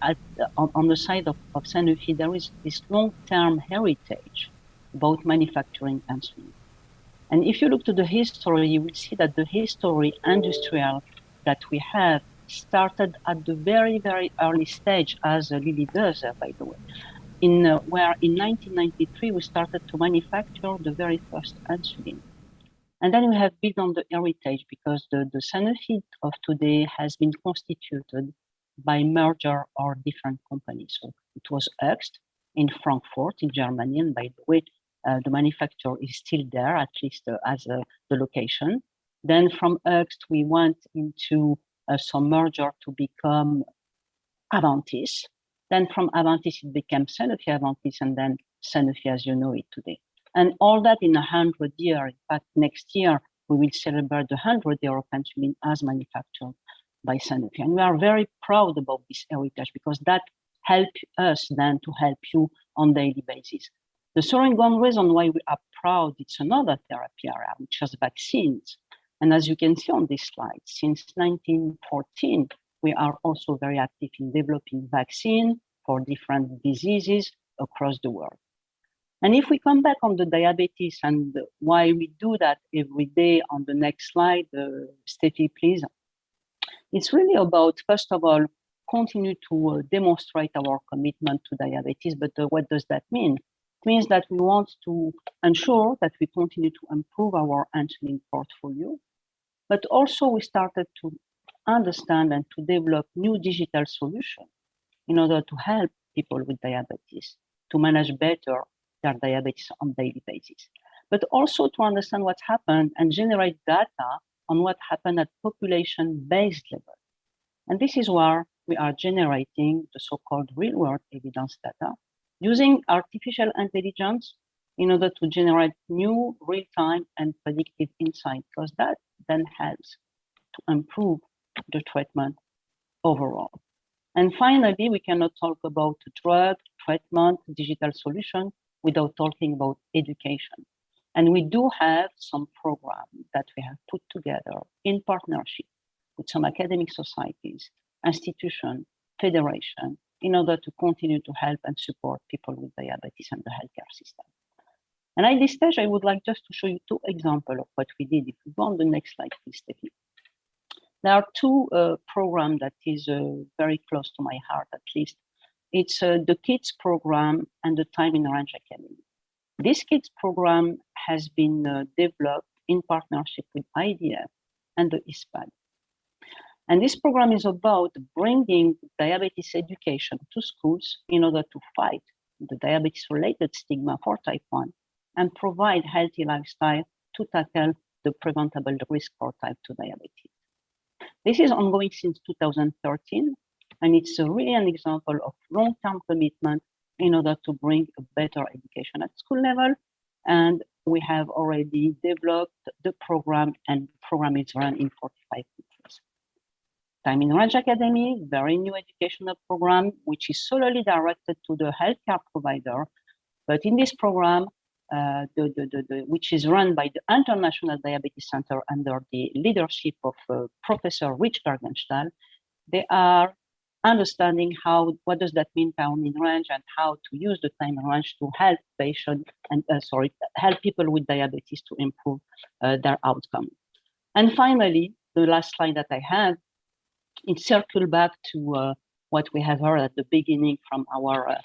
on the side of Sanofi, there is this long-term heritage about manufacturing insulin. And if you look to the history, you will see that the history industrial that we have started at the very, very early stage, as Lily does, by the way, where in 1993 we started to manufacture the very first insulin. And then we have built on the heritage because the Sanofi of today has been constituted by merger or different companies. So it was Höchst in Frankfurt in Germany, and by the way, the manufacturer is still there, at least as the location. Then from Höchst, we went into some merger to become Avantis. Then from Avantis, it became Sanofi Avantis, and then Sanofi as you know it today. And all that in 100 years. In fact, next year, we will celebrate the 100 year of insulin as manufactured by Sanofi. And we are very proud about this heritage because that helps us then to help you on a daily basis. The second reason why we are proud, it's another therapy area, which is vaccines. And as you can see on this slide, since 1914, we are also very active in developing vaccine for different diseases across the world. And if we come back on the diabetes and why we do that every day on the next slide, Steffi, please. It's really about, first of all, continue to demonstrate our commitment to diabetes, but what does that mean? It means that we want to ensure that we continue to improve our insulin portfolio, but also we started to understand and to develop new digital solutions in order to help people with diabetes to manage better their diabetes on a daily basis, but also to understand what's happened and generate data on what happened at population-based level. And this is where we are generating the so-called real-world evidence data using artificial intelligence in order to generate new real-time and predictive insight, because that then helps to improve the treatment overall. And finally, we cannot talk about drug, treatment, digital solution without talking about education. And we do have some programs that we have put together in partnership with some academic societies, institutions, federations, in order to continue to help and support people with diabetes and the healthcare system. And at this stage, I would like just to show you two examples of what we did. If we go on the next slide, please, Steffi. There are two programs that is very close to my heart, at least. It's the KIDS program and the Time in Range Academy. This KIDS program has been developed in partnership with IDF and the ISPAD. And this program is about bringing diabetes education to schools in order to fight the diabetes-related stigma for type 1 and provide healthy lifestyle to tackle the preventable risk for type 2 diabetes. This is ongoing since 2013, and it's really an example of long-term commitment in order to bring a better education at school level. And we have already developed the program, and the program is run in 45 countries. Time in Range Academy, very new educational program, which is solely directed to the healthcare provider. But in this program, which is run by the International Diabetes Center under the leadership of Professor Rich Bergenstahl, they are understanding what does that mean time in range and how to use the time in range to help patients and help people with diabetes to improve their outcome. And finally, the last slide that I have, it circles back to what we have heard at the beginning from our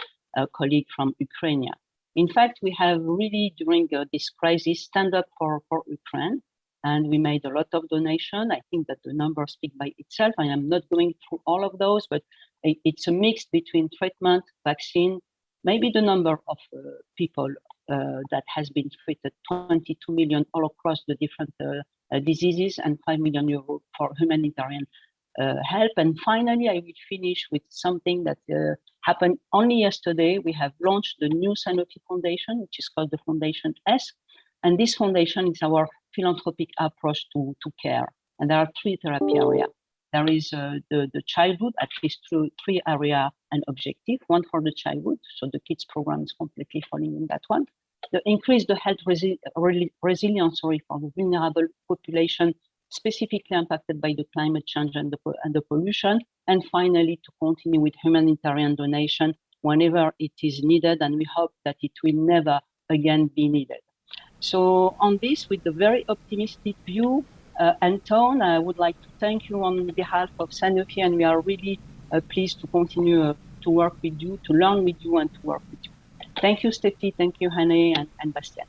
colleague from Ukraine. In fact, we have really, during this crisis, stand up for Ukraine. and we made a lot of donation. I think that the numbers speak by itself. I am not going through all of those, but it's a mix between treatment, vaccine, maybe the number of people that has been treated, 22 million all across the different diseases, and 5 million euros for humanitarian help. And finally, I will finish with something that happened only yesterday. We have launched the new Sanofi Foundation, which is called the Foundation S. And this foundation is our philanthropic approach to care. And there are 3 therapy areas. There is the childhood, at least 3 areas and objective. One for the childhood, so the kids program is completely falling in that one. The increase the health resilience for the vulnerable population, specifically impacted by the climate change and the pollution. And finally, to continue with humanitarian donation whenever it is needed, and we hope that it will never again be needed. So on this, with the very optimistic view and tone, I would like to thank you on behalf of Sanofi, and we are really pleased to continue to work with you, to learn with you, and to work with you. Thank you, Steffi. Thank you, Hane and Bastien.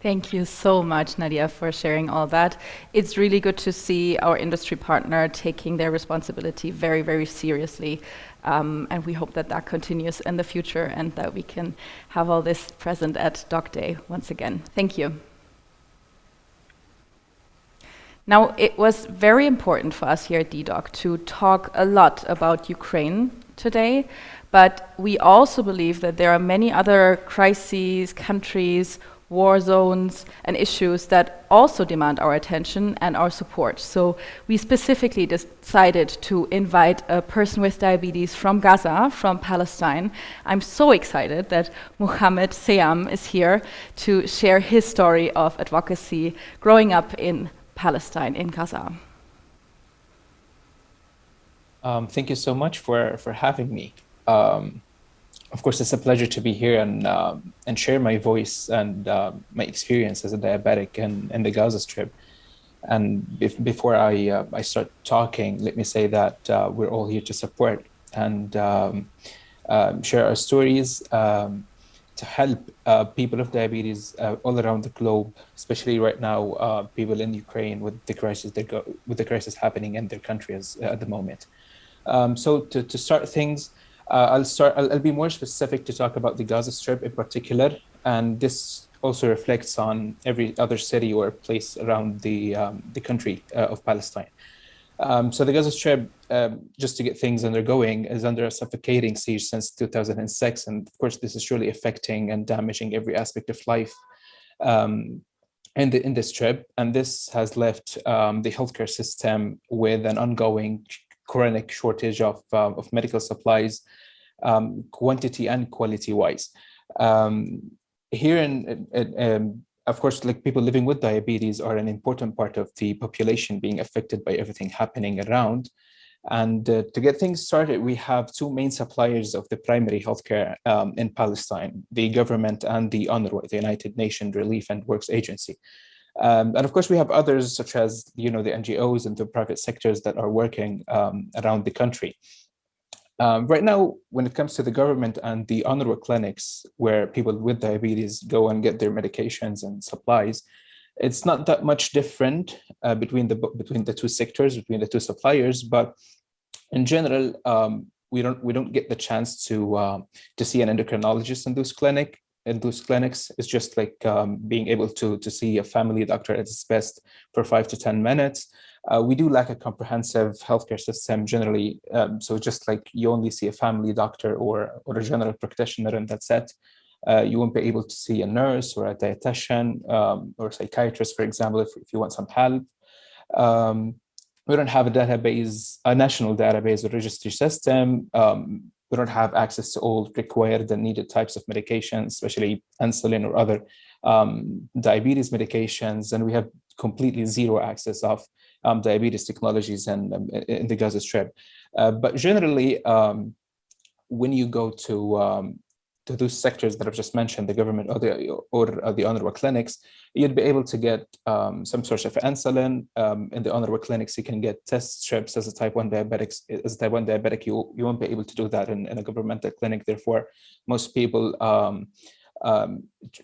Thank you so much, Nadia, for sharing all that. It's really good to see our industry partner taking their responsibility very, very seriously. And we hope that that continues in the future and that we can have all this present at docday once again. Thank you. Now, it was very important for us here at ddoc to talk a lot about Ukraine today, but we also believe that there are many other crises, countries, war zones, and issues that also demand our attention and our support. So we specifically decided to invite a person with diabetes from Gaza, from Palestine. I'm so excited that Mohammed Seyam is here to share his story of advocacy growing up in Palestine, in Gaza. Thank you so much for having me. Of course, it's a pleasure to be here and share my voice and my experience as a diabetic in the Gaza Strip. And before I start talking, let me say that we're all here to support and share our stories to help people with diabetes all around the globe, especially right now, people in Ukraine with the crisis happening in their countries at the moment. So to start things, I'll be more specific to talk about the Gaza Strip in particular, and this also reflects on every other city or place around the country of Palestine. So the Gaza Strip, just to get things undergoing, is under a suffocating siege since 2006, and of course this is surely affecting and damaging every aspect of life in the Strip, and this has left the healthcare system with an ongoing chronic shortage of medical supplies, quantity and quality wise. Here of course, like, people living with diabetes are an important part of the population being affected by everything happening around. And to get things started, we have 2 main suppliers of the primary healthcare in Palestine, the government and the UNRWA, the United Nations Relief and Works Agency. And of course, we have others such as, the NGOs and the private sectors that are working around the country. Right now, when it comes to the government and the UNRWA clinics, where people with diabetes go and get their medications and supplies, it's not that much different between the 2 sectors, between the 2 suppliers. But in general, we don't get the chance to see an endocrinologist in those clinics. It's just like being able to see a family doctor at its best for 5 to 10 minutes. We do lack a comprehensive healthcare system generally. So just like you only see a family doctor or a general practitioner, and that's it. You won't be able to see a nurse or a dietitian or a psychiatrist, for example, if you want some help. We don't have a national database or registry system. We don't have access to all required and needed types of medications, especially insulin or other diabetes medications. And we have completely zero access of diabetes technologies in the Gaza Strip. But generally, when you go to those sectors that I've just mentioned, the government or the UNRWA clinics, you'd be able to get some sort of insulin. In the UNRWA clinics, you can get test strips as a type 1 diabetic. You won't be able to do that in a governmental clinic. Therefore, most people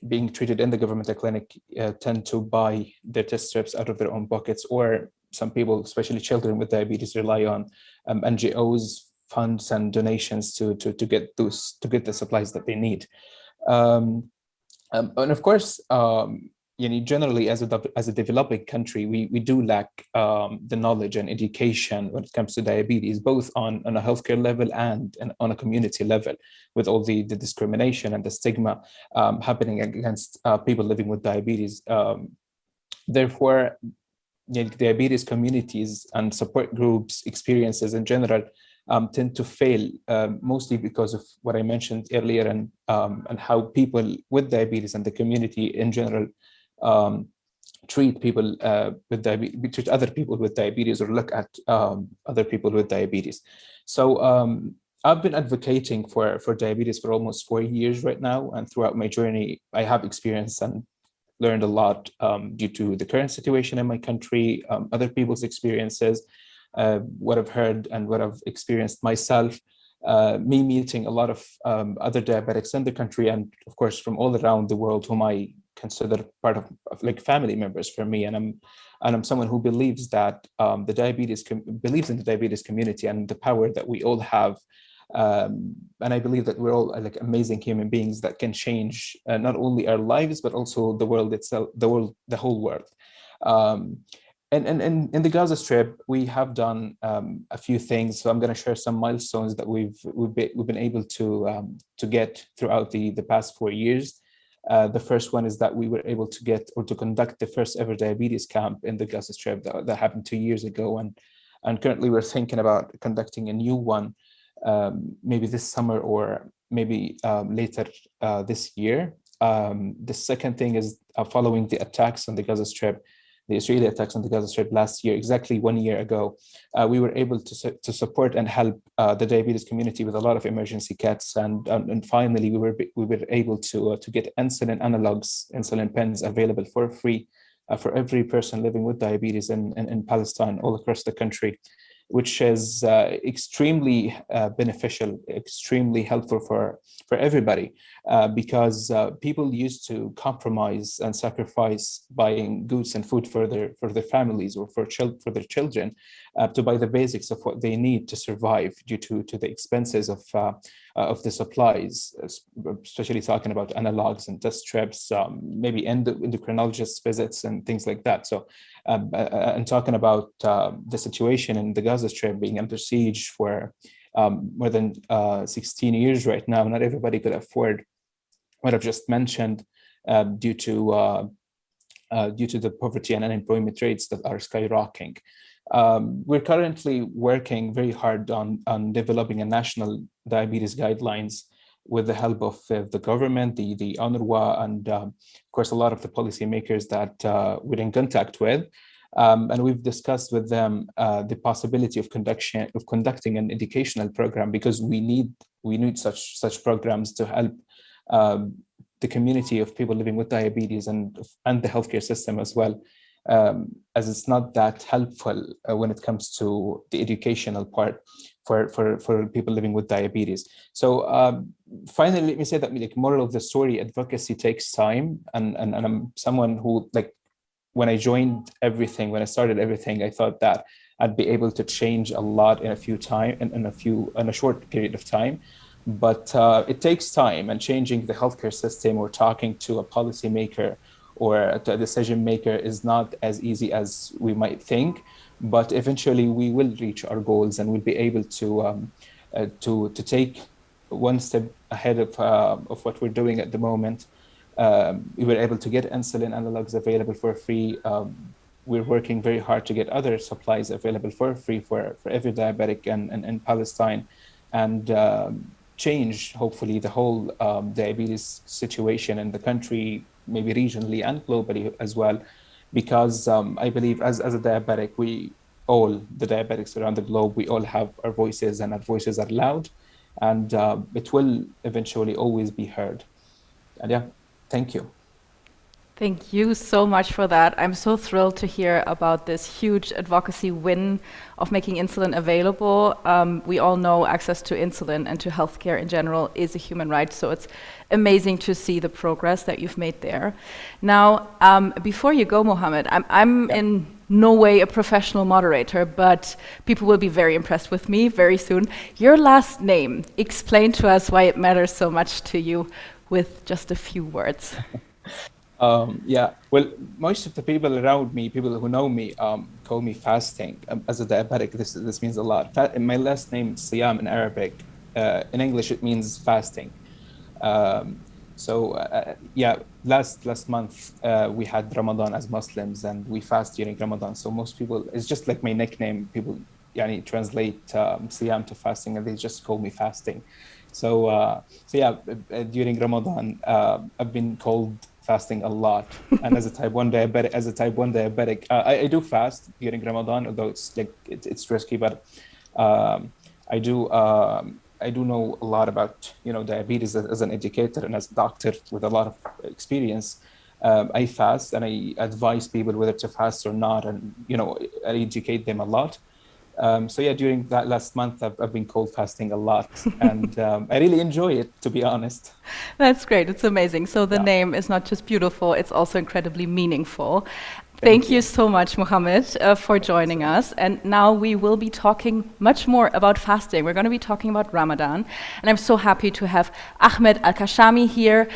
being treated in the governmental clinic tend to buy their test strips out of their own pockets, or some people, especially children with diabetes, rely on NGOs, funds, and donations to get the supplies that they need. And of course, generally as a developing country, we do lack the knowledge and education when it comes to diabetes, both on a healthcare level and on a community level, with all the discrimination and the stigma happening against people living with diabetes. Therefore, diabetes communities and support groups experiences in general tend to fail, mostly because of what I mentioned earlier, and how people with diabetes and the community in general treat people with diabetes, treat other people with diabetes, or look at other people with diabetes. So I've been advocating for diabetes for almost 4 years right now, and throughout my journey, I have experienced and learned a lot due to the current situation in my country, other people's experiences, what I've heard and what I've experienced myself, me meeting a lot of other diabetics in the country, and of course from all around the world, whom I consider part of like family members for me. And I'm someone who believes that believes in the diabetes community and the power that we all have. And I believe that we're all like amazing human beings that can change not only our lives, but also the world itself, the whole world. And in the Gaza Strip, we have done a few things. So I'm going to share some milestones that we've been able to get throughout the past 4 years. The first one is that we were able to get or to conduct the first ever diabetes camp in the Gaza Strip that happened 2 years ago, and currently we're thinking about conducting a new one, maybe this summer or maybe later this year. The second thing is following the attacks on the Gaza Strip, the Israeli attacks on the Gaza Strip last year, exactly 1 year ago, we were able to support and help the diabetes community with a lot of emergency kits, and finally we were able to get insulin analogs, insulin pens available for free for every person living with diabetes in Palestine, all across the country, which is extremely beneficial, extremely helpful for everybody, because people used to compromise and sacrifice buying goods and food for their families or for their children to buy the basics of what they need to survive due to the expenses of the supplies, especially talking about analogs and test strips, maybe endocrinologist visits and things like that. So, and talking about the situation in the Gaza Strip being under siege for more than 16 years right now, not everybody could afford what I've just mentioned due to the poverty and unemployment rates that are skyrocketing. We're currently working very hard on developing a national diabetes guidelines with the help of the government, the UNRWA, and of course a lot of the policymakers that we're in contact with. And we've discussed with them the possibility of conducting an educational program, because we need such programs to help the community of people living with diabetes and the healthcare system as well, as it's not that helpful when it comes to the educational part for people living with diabetes. So finally, let me say that, like, moral of the story, advocacy takes time, and I'm someone who, like, when I started everything, I thought that I'd be able to change a lot in a short period of time. But it takes time, and changing the healthcare system or talking to a policymaker or a decision maker is not as easy as we might think. But eventually we will reach our goals, and we'll be able to take one step ahead of what we're doing at the moment. We were able to get insulin analogs available for free. We're working very hard to get other supplies available for free for every diabetic in Palestine, and change, hopefully, the whole diabetes situation in the country, maybe regionally and globally as well. Because I believe as a diabetic, the diabetics around the globe, we all have our voices, and our voices are loud, and it will eventually always be heard. And yeah, thank you. Thank you so much for that. I'm so thrilled to hear about this huge advocacy win of making insulin available. We all know access to insulin and to healthcare in general is a human right, so it's amazing to see the progress that you've made there. Now, before you go, Mohammed, I'm in no way a professional moderator, but people will be very impressed with me very soon. Your last name, explain to us why it matters so much to you with just a few words. Yeah, well, most of the people around me, people who know me, call me fasting. As a diabetic, this means a lot. My last name is Siyam in Arabic. In English, it means fasting. Yeah, last month we had Ramadan as Muslims, and we fast during Ramadan. So most people, it's just like my nickname. People, translate Siyam to fasting, and they just call me fasting. So yeah, during Ramadan, I've been called fasting a lot. And as a type 1 diabetic, I do fast during Ramadan, although it's risky, but I do know a lot about diabetes as an educator and as a doctor with a lot of experience. I fast and I advise people whether to fast or not, and I educate them a lot. So yeah, during that last month, I've been cold fasting a lot, and I really enjoy it, to be honest. That's great. It's amazing. So the name is not just beautiful, it's also incredibly meaningful. Thank you so much, Mohammed, for joining us. And now we will be talking much more about fasting. We're going to be talking about Ramadan. And I'm so happy to have Ahmed Al-Kashami here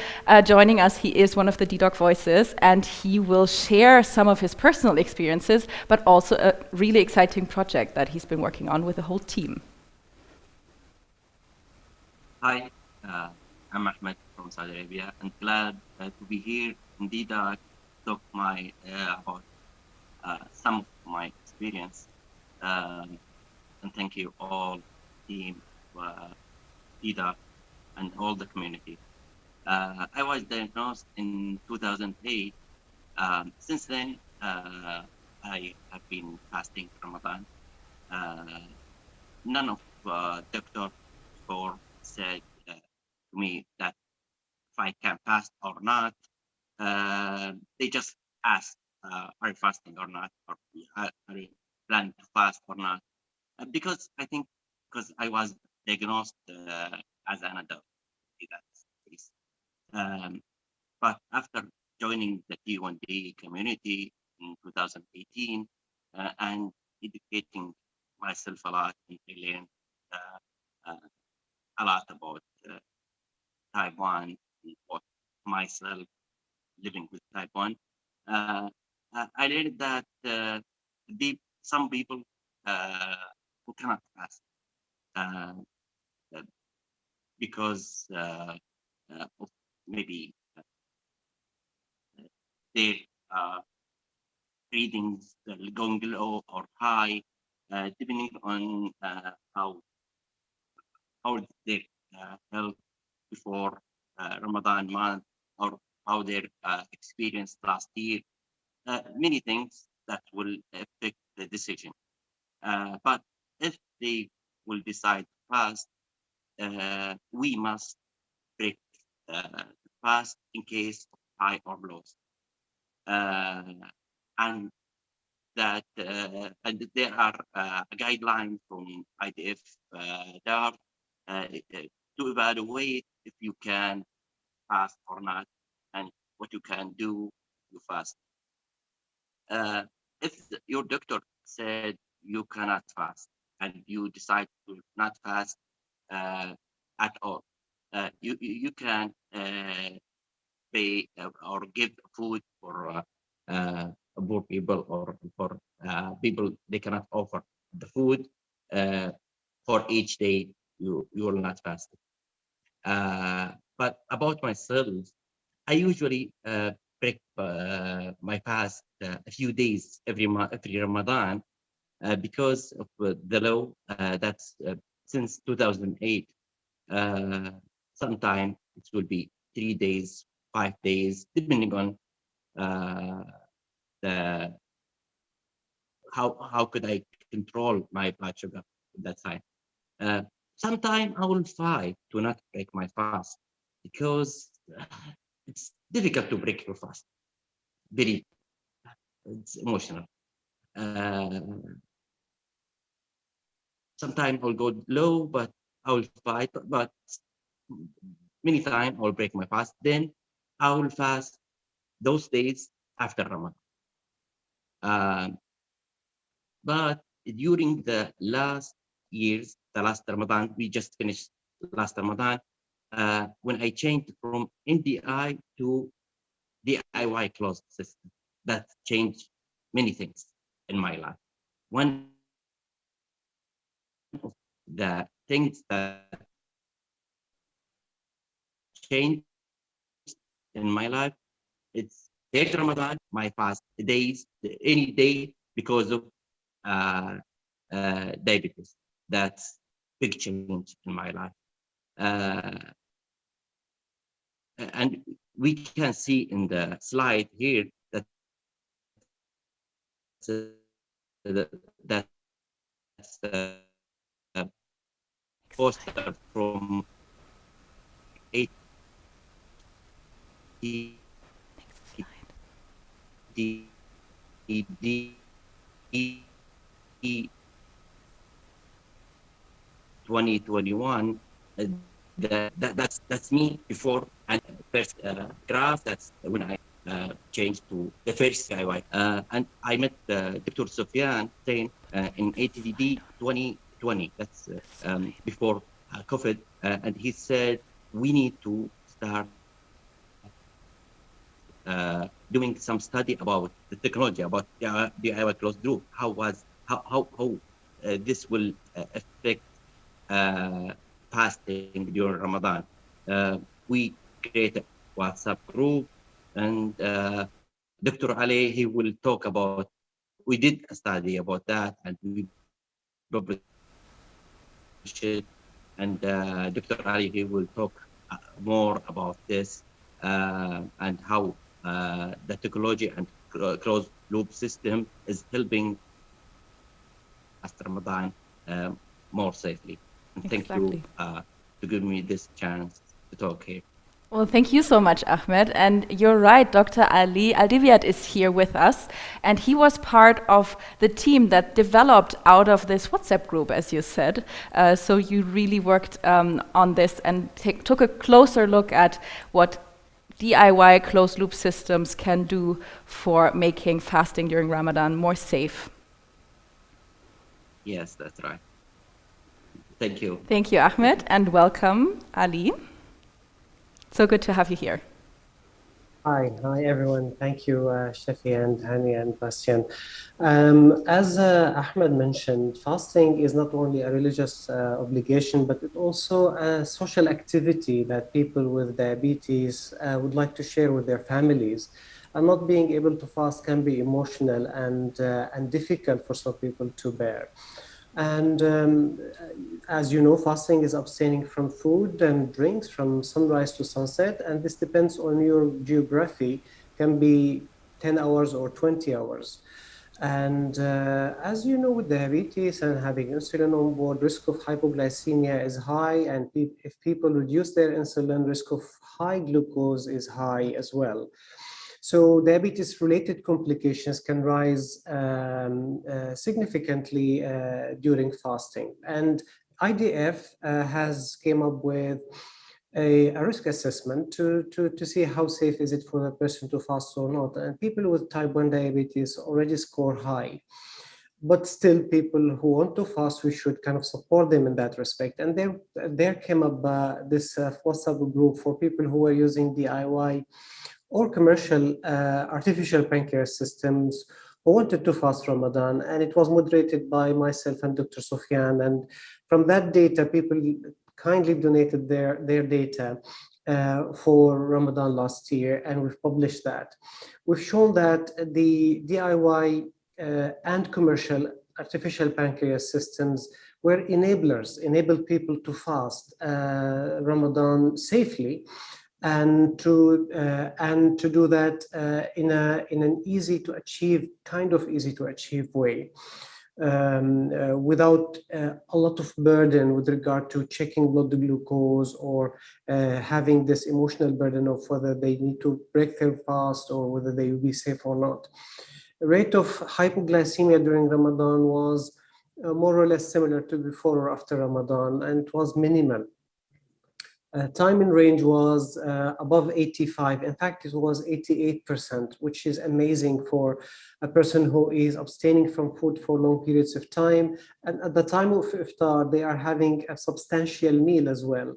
joining us. He is one of the ddoc voices, and he will share some of his personal experiences, but also a really exciting project that he's been working on with the whole team. Hi, I'm Ahmed from Saudi Arabia, and glad to be here in ddoc. Talk about some of my experience, and thank you all team ddoc and all the community. I was diagnosed in 2008. Since then, I have been fasting Ramadan. None of doctor before said to me that if I can fast or not. They just ask, are you fasting or not? Or are you planning to fast or not? Because I think, because I was diagnosed as an adult. That's the case. But after joining the T1D community in 2018 and educating myself a lot, and I learned a lot about type 1, about myself living with type 1. I learned that some people who cannot fast because of maybe their readings going low or high, depending on how their health before Ramadan month, or how their experience last year. Many things that will affect the decision. But if they will decide to fast, we must break the fast in case of high or lows. And that and there are guidelines from IDF DAR to evaluate if you can fast or not, and what you can do to fast. If your doctor said you cannot fast and you decide to not fast at all, you can pay or give food for poor people, or for people they cannot offer the food for each day you will not fast. But about myself, I usually break my fast a few days every Ramadan because of the law that's since 2008. Sometimes it will be 3 days, 5 days, depending on the how could I control my blood sugar at that time. Sometimes I will fight to not break my fast because it's difficult to break your fast. very, it's emotional. Sometimes I'll go low, but I will fight. But many times I'll break my fast. Then I will fast those days after Ramadan. But during the last years, the last Ramadan, we just finished last Ramadan, when I changed from NDI to DIY closed system, that changed many things in my life. One of the things that changed in my life, it's late Ramadan, my fast days, any day, because of diabetes. That's big change in my life. And we can see in the slide here that that's a poster from Attd 2021. That's me before, and first graph, that's when I changed to the first DIY. And I met Dr. Sufyan in Attd 2020. That's before COVID, and he said we need to start doing some study about the technology, about DIY closed loop. How this will affect fasting during Ramadan. We created a WhatsApp group, and Dr. Ali, he will talk about, we did a study about that, and we published it, and Dr. Ali, he will talk more about this and how the technology and closed loop system is helping after Ramadan more safely. And thank you to give me this chance to talk here. Well, thank you so much, Ahmed. And you're right, Dr. Ali Aldiviat is here with us. And he was part of the team that developed out of this WhatsApp group, as you said. So you really worked on this and took a closer look at what DIY closed loop systems can do for making fasting during Ramadan more safe. Yes, that's right. Thank you. Thank you, Ahmed, and welcome, Ali. So good to have you here. Hi everyone. Thank you, Shafi and Hani and Bastian. As Ahmed mentioned, fasting is not only a religious obligation, but it's also a social activity that people with diabetes would like to share with their families. And not being able to fast can be emotional and difficult for some people to bear. And as you know, fasting is abstaining from food and drinks from sunrise to sunset, and this depends on your geography, can be 10 hours or 20 hours. And as you know, with diabetes and having insulin on board, risk of hypoglycemia is high, and if people reduce their insulin, risk of high glucose is high as well. So diabetes-related complications can rise significantly during fasting. And IDF has came up with a risk assessment to see how safe is it for the person to fast or not. And people with type 1 diabetes already score high. But still, people who want to fast, we should kind of support them in that respect. And there came up this WhatsApp group for people who are using DIY or commercial artificial pancreas systems who wanted to fast Ramadan, and it was moderated by myself and Dr. Sufyan. And from that data, people kindly donated their data for Ramadan last year, and we've published that. We've shown that the DIY and commercial artificial pancreas systems were enabled people to fast Ramadan safely, and to do that in an easy to achieve way. without a lot of burden with regard to checking blood glucose or having this emotional burden of whether they need to break their fast or whether they will be safe or not. The rate of hypoglycemia during Ramadan was more or less similar to before or after Ramadan, and it was minimal. Time in range was above 85. In fact, it was 88%, which is amazing for a person who is abstaining from food for long periods of time. And at the time of iftar, they are having a substantial meal as well.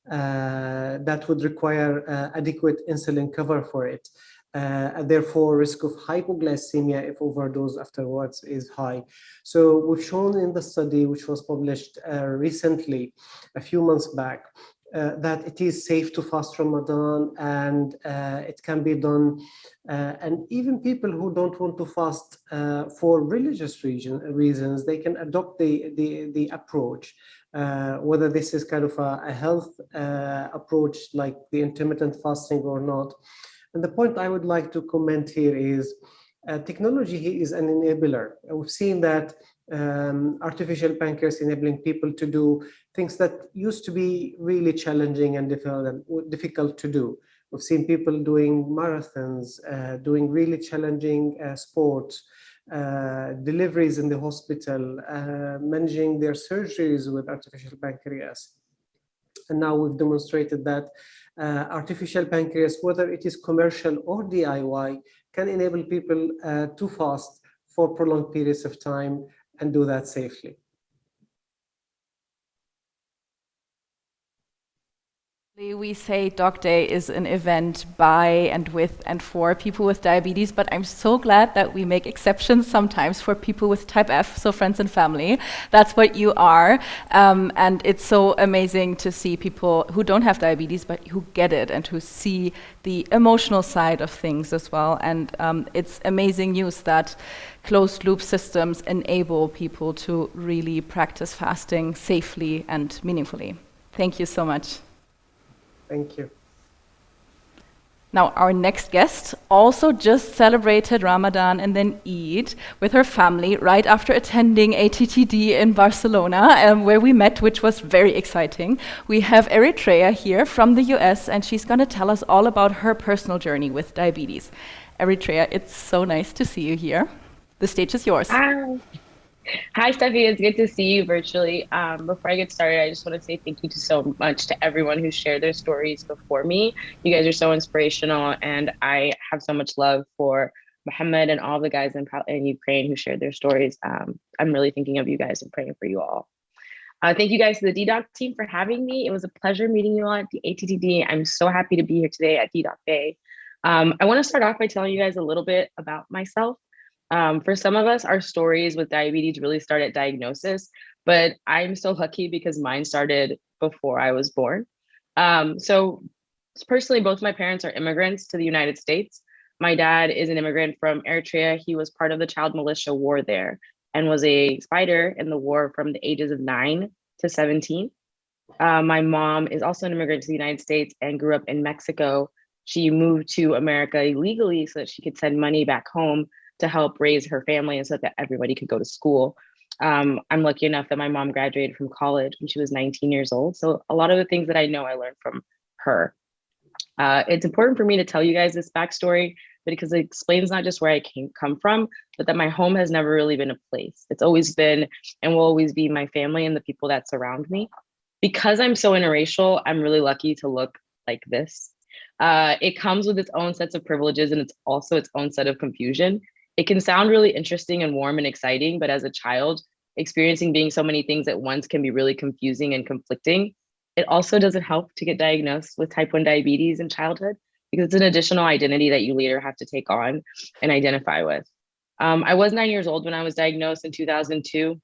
That would require adequate insulin cover for it. Therefore, risk of hypoglycemia if overdose afterwards is high. So we've shown in the study, which was published recently, a few months back, that it is safe to fast Ramadan, and it can be done. And even people who don't want to fast for religious reasons, they can adopt the approach, whether this is kind of a health approach like the intermittent fasting or not. And the point I would like to comment here is technology is an enabler. We've seen that artificial pancreas enabling people to do things that used to be really challenging and difficult to do. We've seen people doing marathons, doing really challenging sports, deliveries in the hospital, managing their surgeries with artificial pancreas. And now we've demonstrated that artificial pancreas, whether it is commercial or DIY, can enable people to fast for prolonged periods of time and do that safely. We say Docday is an event by and with and for people with diabetes, but I'm so glad that we make exceptions sometimes for people with type F, so friends and family. That's what you are. And it's so amazing to see people who don't have diabetes, but who get it and who see the emotional side of things as well. And it's amazing news that closed loop systems enable people to really practice fasting safely and meaningfully. Thank you so much. Thank you. Now, our next guest also just celebrated Ramadan and then Eid with her family right after attending Attd in Barcelona, where we met, which was very exciting. We have Eritrea here from the US, and she's going to tell us all about her personal journey with diabetes. Eritrea, it's so nice to see you here. The stage is yours. Hi, Steffi. It's good to see you virtually. Before I get started, I just want to say thank you so much to everyone who shared their stories before me. You guys are so inspirational, and I have so much love for Mohammed and all the guys in Ukraine who shared their stories. I'm really thinking of you guys and praying for you all. Thank you guys to the ddoc team for having me. It was a pleasure meeting you all at the Attd. I'm so happy to be here today at ddoc Day. I want to start off by telling you guys a little bit about myself. For some of us, our stories with diabetes really start at diagnosis, but I'm so lucky because mine started before I was born. So personally, both my parents are immigrants to the United States. My dad is an immigrant from Eritrea. He was part of the child militia war there and was a fighter in the war from the ages of 9 to 17. My mom is also an immigrant to the United States and grew up in Mexico. She moved to America illegally so that she could send money back home to help raise her family and so that everybody could go to school. I'm lucky enough that my mom graduated from college when she was 19 years old. So a lot of the things that I know, I learned from her. It's important for me to tell you guys this backstory because it explains not just where I come from, but that my home has never really been a place. It's always been and will always be my family and the people that surround me. Because I'm so interracial, I'm really lucky to look like this. It comes with its own sets of privileges and it's also its own set of confusion. It can sound really interesting and warm and exciting, but as a child, experiencing being so many things at once can be really confusing and conflicting. It also doesn't help to get diagnosed with type 1 diabetes in childhood because it's an additional identity that you later have to take on and identify with. I was 9 years old when I was diagnosed in 2002.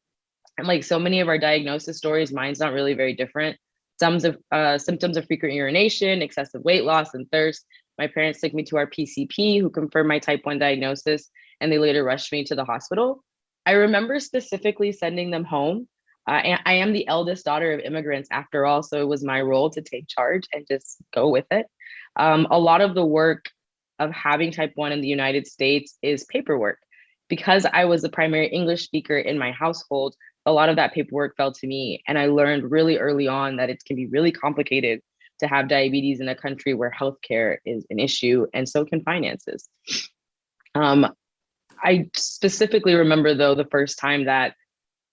And like so many of our diagnosis stories, mine's not really very different. Some symptoms of frequent urination, excessive weight loss, and thirst. My parents took me to our PCP who confirmed my type 1 diagnosis, and they later rushed me to the hospital. I remember specifically sending them home. And I am the eldest daughter of immigrants after all, so it was my role to take charge and just go with it. A lot of the work of having type 1 in the United States is paperwork. Because I was the primary English speaker in my household, a lot of that paperwork fell to me. And I learned really early on that it can be really complicated to have diabetes in a country where healthcare is an issue, and so can finances. I specifically remember, though, the first time that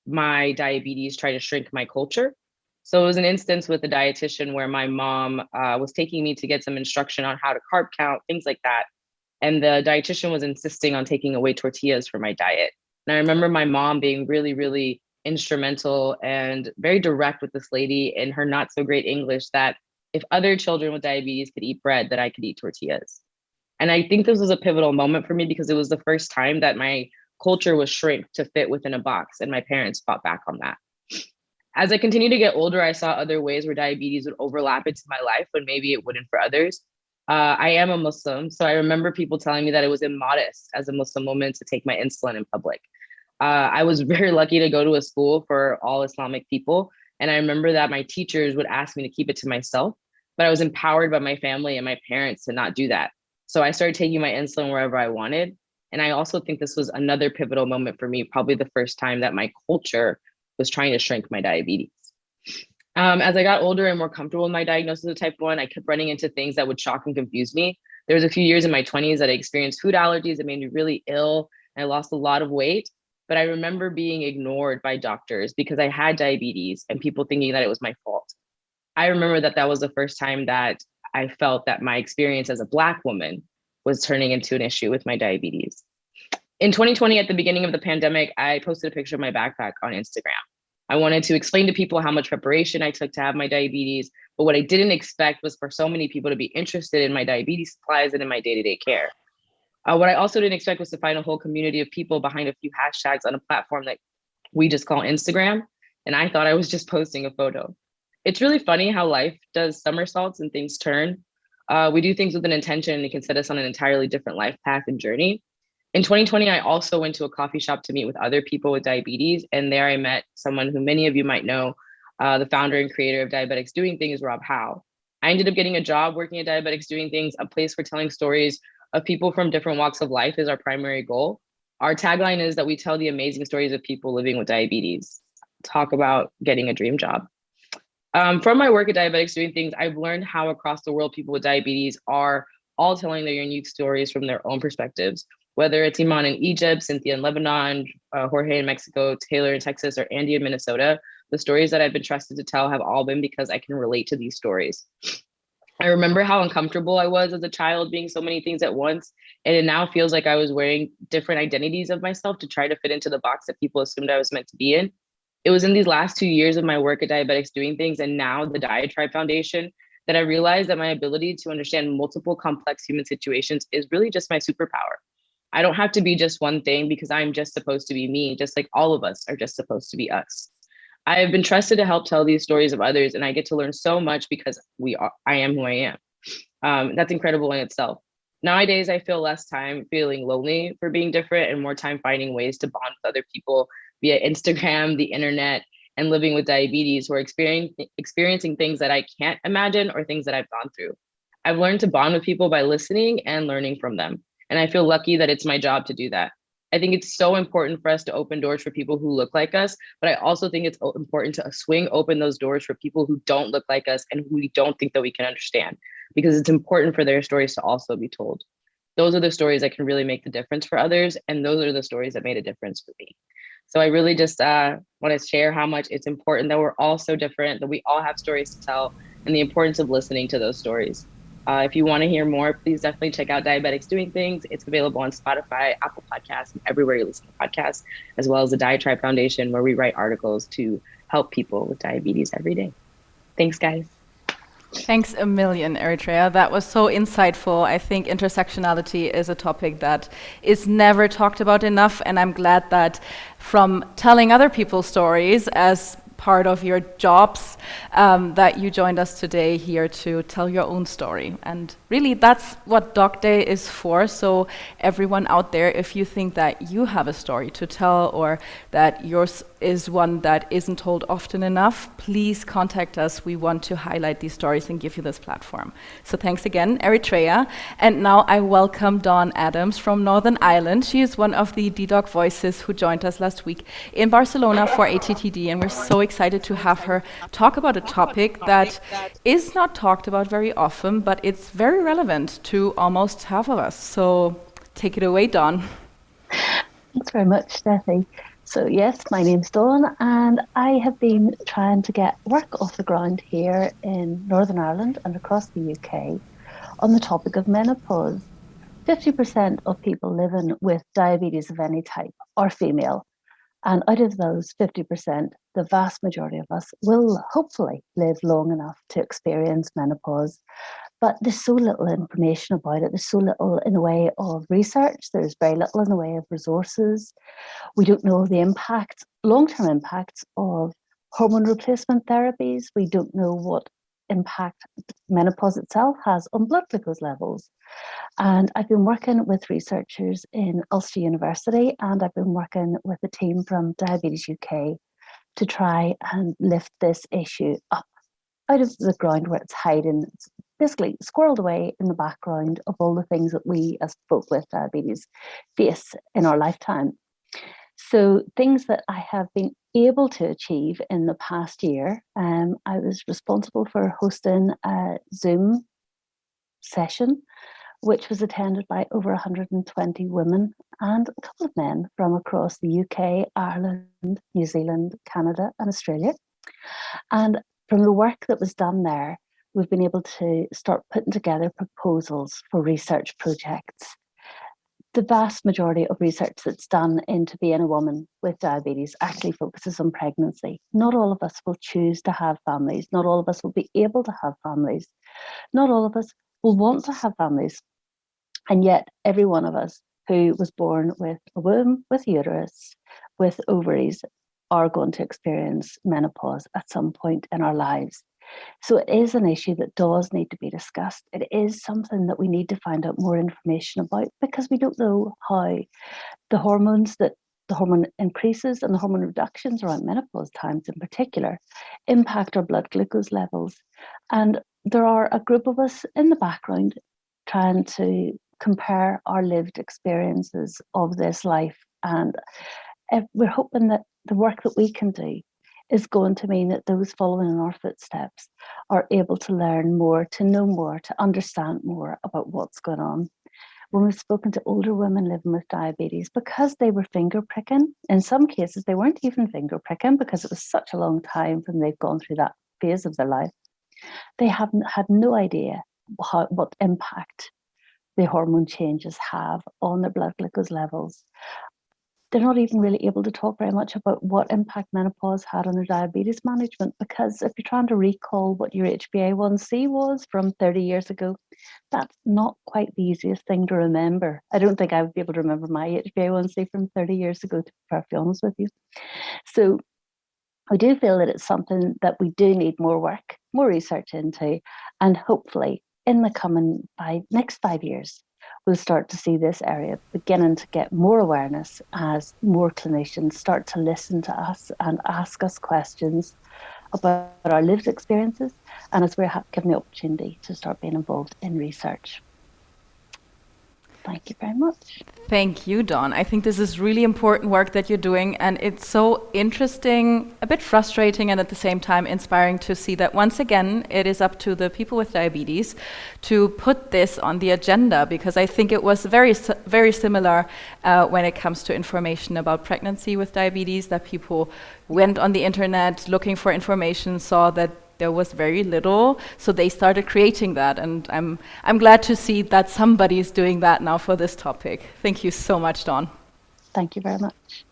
my diabetes tried to shrink my culture. So it was an instance with a dietitian where my mom was taking me to get some instruction on how to carb count, things like that. And the dietitian was insisting on taking away tortillas from my diet. And I remember my mom being really, really instrumental and very direct with this lady in her not so great English, that if other children with diabetes could eat bread, that I could eat tortillas. And I think this was a pivotal moment for me because it was the first time that my culture was shrink to fit within a box, and my parents fought back on that. As I continued to get older, I saw other ways where diabetes would overlap into my life when maybe it wouldn't for others. I am a Muslim, so I remember people telling me that it was immodest as a Muslim woman to take my insulin in public. I was very lucky to go to a school for all Islamic people, and I remember that my teachers would ask me to keep it to myself, but I was empowered by my family and my parents to not do that. So I started taking my insulin wherever I wanted. And I also think this was another pivotal moment for me, probably the first time that my culture was trying to shrink my diabetes. As I got older and more comfortable with my diagnosis of type 1, I kept running into things that would shock and confuse me. There was a few years in my 20s that I experienced food allergies that made me really ill, and I lost a lot of weight. But I remember being ignored by doctors because I had diabetes and people thinking that it was my fault. I remember that that was the first time that I felt that my experience as a Black woman was turning into an issue with my diabetes. In 2020, at the beginning of the pandemic, I posted a picture of my backpack on Instagram. I wanted to explain to people how much preparation I took to have my diabetes, but what I didn't expect was for so many people to be interested in my diabetes supplies and in my day-to-day care. What I also didn't expect was to find a whole community of people behind a few hashtags on a platform that we just call Instagram, and I thought I was just posting a photo. It's really funny how life does somersaults and things turn. We do things with an intention, and it can set us on an entirely different life path and journey. In 2020, I also went to a coffee shop to meet with other people with diabetes, and there I met someone who many of you might know, the founder and creator of Diabetics Doing Things, Rob Howe. I ended up getting a job working at Diabetics Doing Things, a place where telling stories of people from different walks of life is our primary goal. Our tagline is that we tell the amazing stories of people living with diabetes. Talk about getting a dream job. From my work at Diabetics Doing Things, I've learned how across the world people with diabetes are all telling their unique stories from their own perspectives. Whether it's Iman in Egypt, Cynthia in Lebanon, Jorge in Mexico, Taylor in Texas, or Andy in Minnesota, the stories that I've been trusted to tell have all been because I can relate to these stories. I remember how uncomfortable I was as a child being so many things at once, and it now feels like I was wearing different identities of myself to try to fit into the box that people assumed I was meant to be in. It was in these last 2 years of my work at Diabetics Doing Things and now the Diatribe Foundation that I realized that my ability to understand multiple complex human situations is really just my superpower. I don't have to be just one thing because I'm just supposed to be me, just like all of us are just supposed to be us. I have been trusted to help tell these stories of others, and I get to learn so much because I am who I am. That's incredible in itself. Nowadays, I feel less time feeling lonely for being different and more time finding ways to bond with other people via Instagram, the internet, and living with diabetes who are experiencing things that I can't imagine or things that I've gone through. I've learned to bond with people by listening and learning from them. And I feel lucky that it's my job to do that. I think it's so important for us to open doors for people who look like us, but I also think it's important to swing open those doors for people who don't look like us and who we don't think that we can understand, because it's important for their stories to also be told. Those are the stories that can really make the difference for others, and those are the stories that made a difference for me. So I really just want to share how much it's important that we're all so different, that we all have stories to tell, and the importance of listening to those stories. If you want to hear more, please definitely check out Diabetics Doing Things. It's available on Spotify, Apple Podcasts, and everywhere you listen to podcasts, as well as the Diatribe Foundation, where we write articles to help people with diabetes every day. Thanks, guys. Thanks a million, Eritrea. That was so insightful. I think intersectionality is a topic that is never talked about enough, and I'm glad that from telling other people's stories as part of your jobs that you joined us today here to tell your own story. And really, that's what Docday is for. So everyone out there, if you think that you have a story to tell or that yours is one that isn't told often enough, please contact us. We want to highlight these stories and give you this platform. So thanks again, Eritrea. And now I welcome Dawn Adams from Northern Ireland. She is one of the ddoc voices who joined us last week in Barcelona for Attd, and we're so excited to have her talk about a topic that is not talked about very often, but it's very relevant to almost half of us. So take it away, Dawn. Thanks very much, Steffi. So yes, my name's Dawn, and I have been trying to get work off the ground here in Northern Ireland and across the UK on the topic of menopause. 50% of people living with diabetes of any type are female. And out of those 50%, the vast majority of us will hopefully live long enough to experience menopause. But there's so little information about it. There's so little in the way of research. There's very little in the way of resources. We don't know the impact, long-term impacts of hormone replacement therapies. We don't know what impact menopause itself has on blood glucose levels. And I've been working with researchers in Ulster University, and I've been working with a team from Diabetes UK to try and lift this issue up out of the ground where it's hiding. It's basically squirreled away in the background of all the things that we as folk with diabetes face in our lifetime. So things that I have been able to achieve in the past year, I was responsible for hosting a Zoom session, which was attended by over 120 women and a couple of men from across the UK, Ireland, New Zealand, Canada, and Australia. And from the work that was done there, we've been able to start putting together proposals for research projects. The vast majority of research that's done into being a woman with diabetes actually focuses on pregnancy. Not all of us will choose to have families. Not all of us will be able to have families. Not all of us will want to have families. And yet every one of us who was born with a womb, with uterus, with ovaries, are going to experience menopause at some point in our lives. So it is an issue that does need to be discussed. It is something that we need to find out more information about, because we don't know how the hormones, that the hormone increases and the hormone reductions around menopause times in particular, impact our blood glucose levels. And there are a group of us in the background trying to compare our lived experiences of this life. And we're hoping that the work that we can do is going to mean that those following in our footsteps are able to learn more, to know more, to understand more about what's going on. When we've spoken to older women living with diabetes, because they were finger pricking, in some cases they weren't even finger pricking because it was such a long time from they've gone through that phase of their life, they haven't had no idea what impact the hormone changes have on their blood glucose levels. They're not even really able to talk very much about what impact menopause had on their diabetes management, because if you're trying to recall what your HbA1c was from 30 years ago, that's not quite the easiest thing to remember. I don't think I would be able to remember my HbA1c from 30 years ago, to be perfectly honest with you. So we do feel that it's something that we do need more work, more research into, and hopefully in the coming next 5 years, we'll start to see this area beginning to get more awareness as more clinicians start to listen to us and ask us questions about our lived experiences, and as we're given the opportunity to start being involved in research. Thank you very much. Thank you, Dawn. I think this is really important work that you're doing, and it's so interesting, a bit frustrating, and at the same time inspiring to see that once again it is up to the people with diabetes to put this on the agenda, because I think it was very similar when it comes to information about pregnancy with diabetes, that people went on the internet looking for information, saw that there was very little, so they started creating that, and I'm glad to see that somebody is doing that now for this topic. Thank you so much, Dawn. Thank you very much.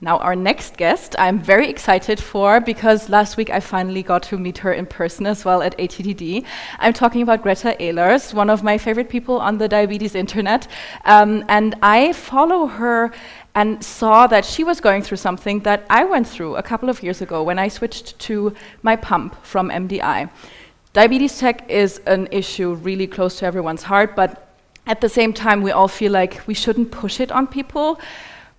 Now, our next guest, I'm very excited for, because last week I finally got to meet her in person as well at Attd. I'm talking about Greta Ehlers, one of my favorite people on the diabetes internet. And I follow her and saw that she was going through something that I went through a couple of years ago when I switched to my pump from MDI. Diabetes tech is an issue really close to everyone's heart, but at the same time, we all feel like we shouldn't push it on people.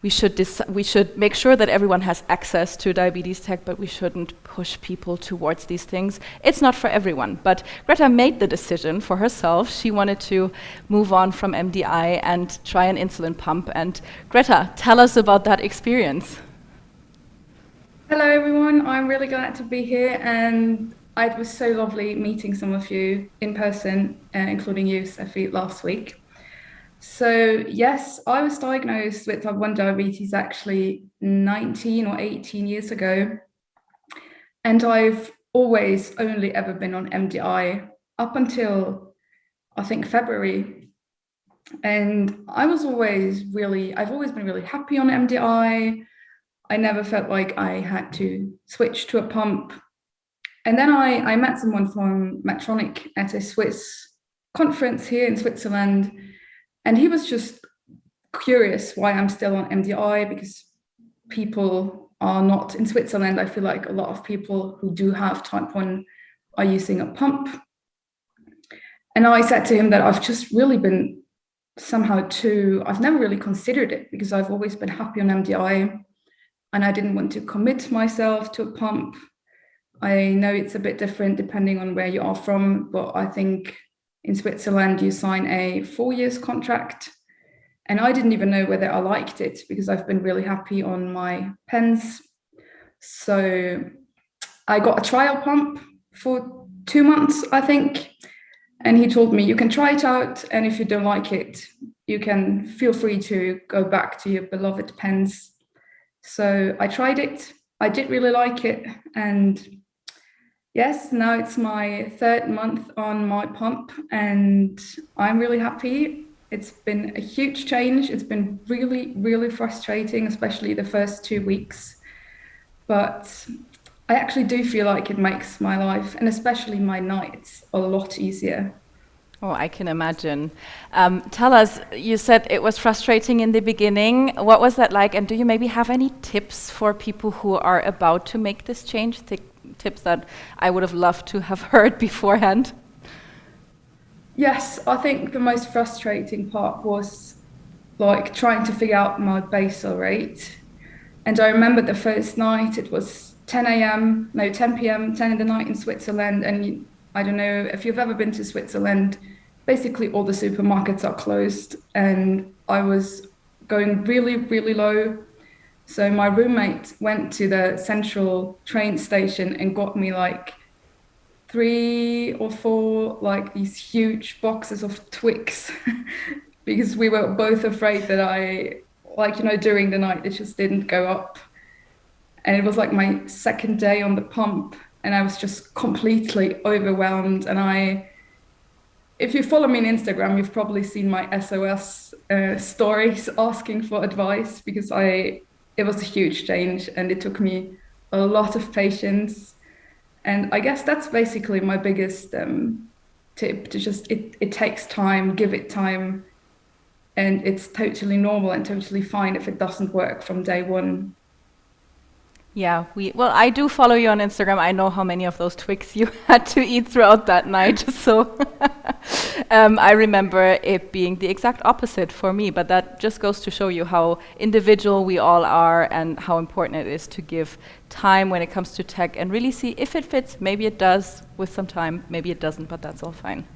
We should make sure that everyone has access to diabetes tech, but we shouldn't push people towards these things. It's not for everyone, but Greta made the decision for herself. She wanted to move on from MDI and try an insulin pump. And Greta, tell us about that experience. Hello everyone, I'm really glad to be here, and it was so lovely meeting some of you in person, including you, Steffi, last week. So yes, I was diagnosed with type 1 diabetes actually 19 or 18 years ago. And I've always only ever been on MDI up until, I think, February. And I've always been really happy on MDI. I never felt like I had to switch to a pump. And then I met someone from Medtronic at a Swiss conference here in Switzerland. And he was just curious why I'm still on MDI, because people are not in Switzerland. I feel like a lot of people who do have type 1 are using a pump. And I said to him that I've just really been I've never really considered it, because I've always been happy on MDI and I didn't want to commit myself to a pump. I know it's a bit different depending on where you are from, but I think in Switzerland, you sign a 4 years contract. And I didn't even know whether I liked it, because I've been really happy on my pens. So I got a trial pump for 2 months, I think. And he told me, you can try it out. And if you don't like it, you can feel free to go back to your beloved pens. So I tried it. I did really like it. And yes, now it's my 3rd month on my pump and I'm really happy. It's been a huge change. It's been really, really frustrating, especially the first 2 weeks. But I actually do feel like it makes my life, and especially my nights, a lot easier. Oh, I can imagine. Tell us, you said it was frustrating in the beginning. What was that like? And do you maybe have any tips for people who are about to make this change? Tips that I would have loved to have heard beforehand? Yes, I think the most frustrating part was like trying to figure out my basal rate. And I remember the first night, it was 10 p.m., 10 in the night in Switzerland. And I don't know if you've ever been to Switzerland, basically all the supermarkets are closed. And I was going really, really low. So my roommate went to the central train station and got me like 3 or 4 like these huge boxes of Twix because we were both afraid that during the night it just didn't go up. And it was like my 2nd day on the pump and I was just completely overwhelmed. And if you follow me on Instagram, you've probably seen my SOS stories asking for advice, because it was a huge change and it took me a lot of patience. And I guess that's basically my biggest tip, to just, it takes time, give it time. And it's totally normal and totally fine if it doesn't work from day one. Yeah, I do follow you on Instagram. I know how many of those Twix you had to eat throughout that night. So I remember it being the exact opposite for me. But that just goes to show you how individual we all are and how important it is to give time when it comes to tech and really see if it fits. Maybe it does with some time, maybe it doesn't, but that's all fine.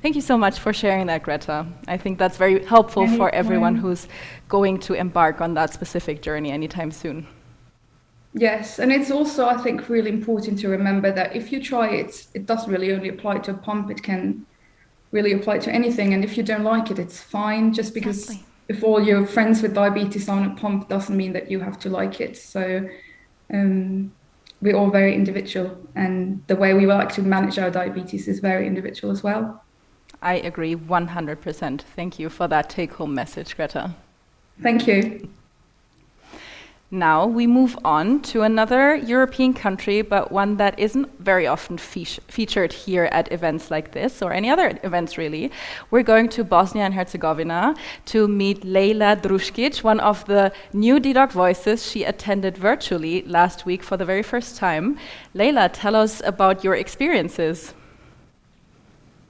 Thank you so much for sharing that, Greta. I think that's very helpful for everyone who's going to embark on that specific journey anytime soon. Yes, and it's also, I think, really important to remember that if you try it, it doesn't really only apply to a pump, it can really apply to anything. And if you don't like it, it's fine. Just because if all your friends with diabetes are on a pump doesn't mean that you have to like it. So we're all very individual, and the way we like to manage our diabetes is very individual as well. I agree 100%. Thank you for that take-home message, Greta. Thank you. Now we move on to another European country, but one that isn't very often featured here at events like this, or any other events really. We're going to Bosnia and Herzegovina to meet Lejla Druškić, one of the new ddoc voices. She attended virtually last week for the very first time. Lejla, tell us about your experiences.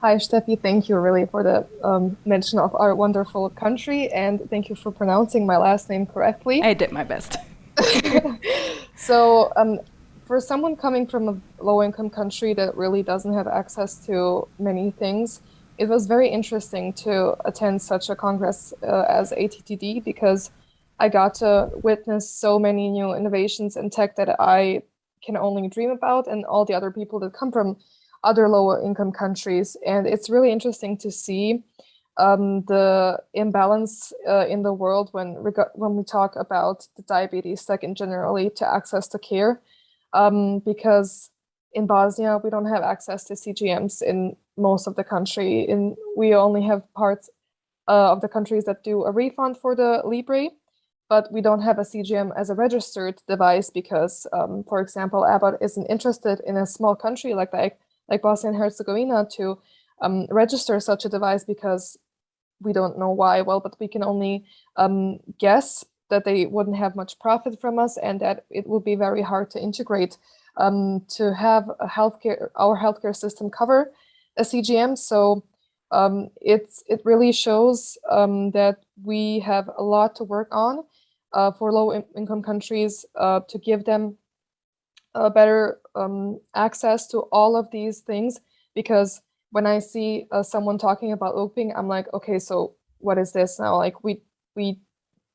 Hi, Steffi. Thank you really for the mention of our wonderful country, and thank you for pronouncing my last name correctly. I did my best. So for someone coming from a low-income country that really doesn't have access to many things, it was very interesting to attend such a congress as Attd, because I got to witness so many new innovations in tech that I can only dream about, and all the other people that come from other lower income countries. And it's really interesting to see the imbalance in the world when we talk about the diabetes, like in generally to access to care, because in Bosnia we don't have access to CGMs in most of the country. We only have parts of the countries that do a refund for the Libre, but we don't have a CGM as a registered device because, for example, Abbott isn't interested in a small country like Bosnia and Herzegovina to register such a device, because we don't know why well, but we can only guess that they wouldn't have much profit from us, and that it would be very hard to integrate to have our healthcare system cover a CGM. So it really shows that we have a lot to work on for low-income countries to give them better access to all of these things. Because when I see someone talking about looping, I'm like, okay, so what is this now? Like we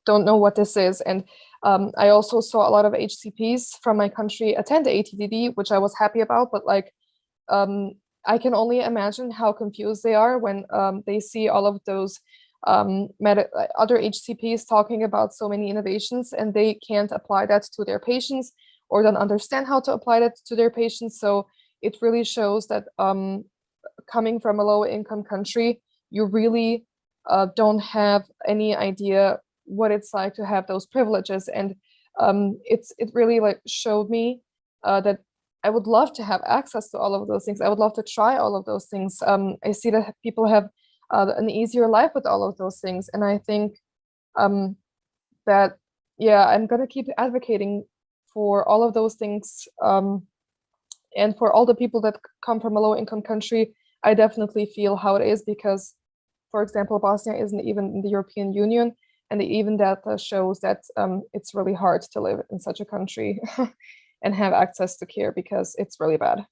don't know what this is. And I also saw a lot of HCPs from my country attend Attd, which I was happy about, but like I can only imagine how confused they are when they see all of those other HCPs talking about so many innovations, and they can't apply that to their patients or don't understand how to apply that to their patients. So it really shows that coming from a low income country, you really don't have any idea what it's like to have those privileges. And it really like showed me that I would love to have access to all of those things. I would love to try all of those things. I see that people have an easier life with all of those things. And I think that, yeah, I'm gonna keep advocating for all of those things. And for all the people that come from a low income country, I definitely feel how it is, because, for example, Bosnia isn't even in the European Union, and even that shows that it's really hard to live in such a country and have access to care, because it's really bad.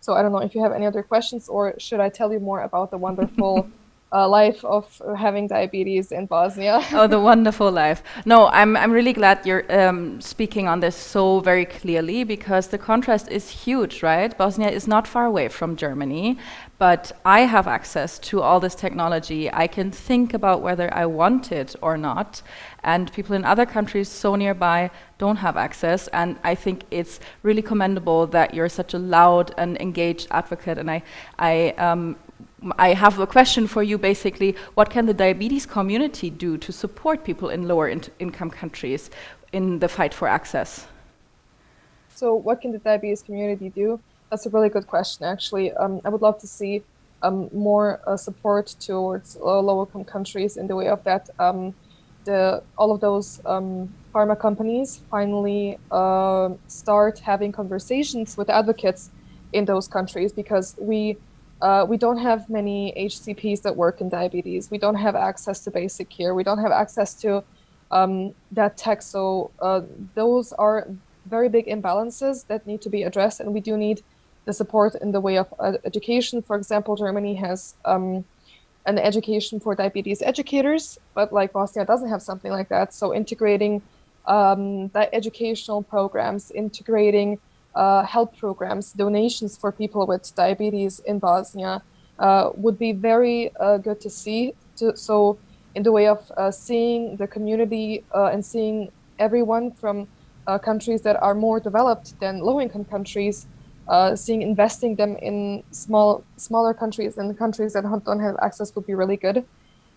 So I don't know if you have any other questions, or should I tell you more about the wonderful life of having diabetes in Bosnia? Oh, the wonderful life. No, I'm really glad you're speaking on this so very clearly, because the contrast is huge, right? Bosnia is not far away from Germany, but I have access to all this technology. I can think about whether I want it or not, and people in other countries so nearby don't have access. And I think it's really commendable that you're such a loud and engaged advocate. And I have a question for you, basically. What can the diabetes community do to support people in lower income countries in the fight for access? So what can the diabetes community do? That's a really good question, actually. I would love to see more support towards lower-income countries in the way of that all of those pharma companies finally start having conversations with advocates in those countries, because we don't have many HCPs that work in diabetes. We don't have access to basic care. We don't have access to that tech. So those are very big imbalances that need to be addressed, and we do need the support in the way of education. For example, Germany has an education for diabetes educators, but like Bosnia doesn't have something like that. So integrating the educational programs, integrating health programs, donations for people with diabetes in Bosnia would be very good to see. So in the way of seeing the community and seeing everyone from countries that are more developed than low-income countries, investing them in smaller countries and countries that don't have access would be really good.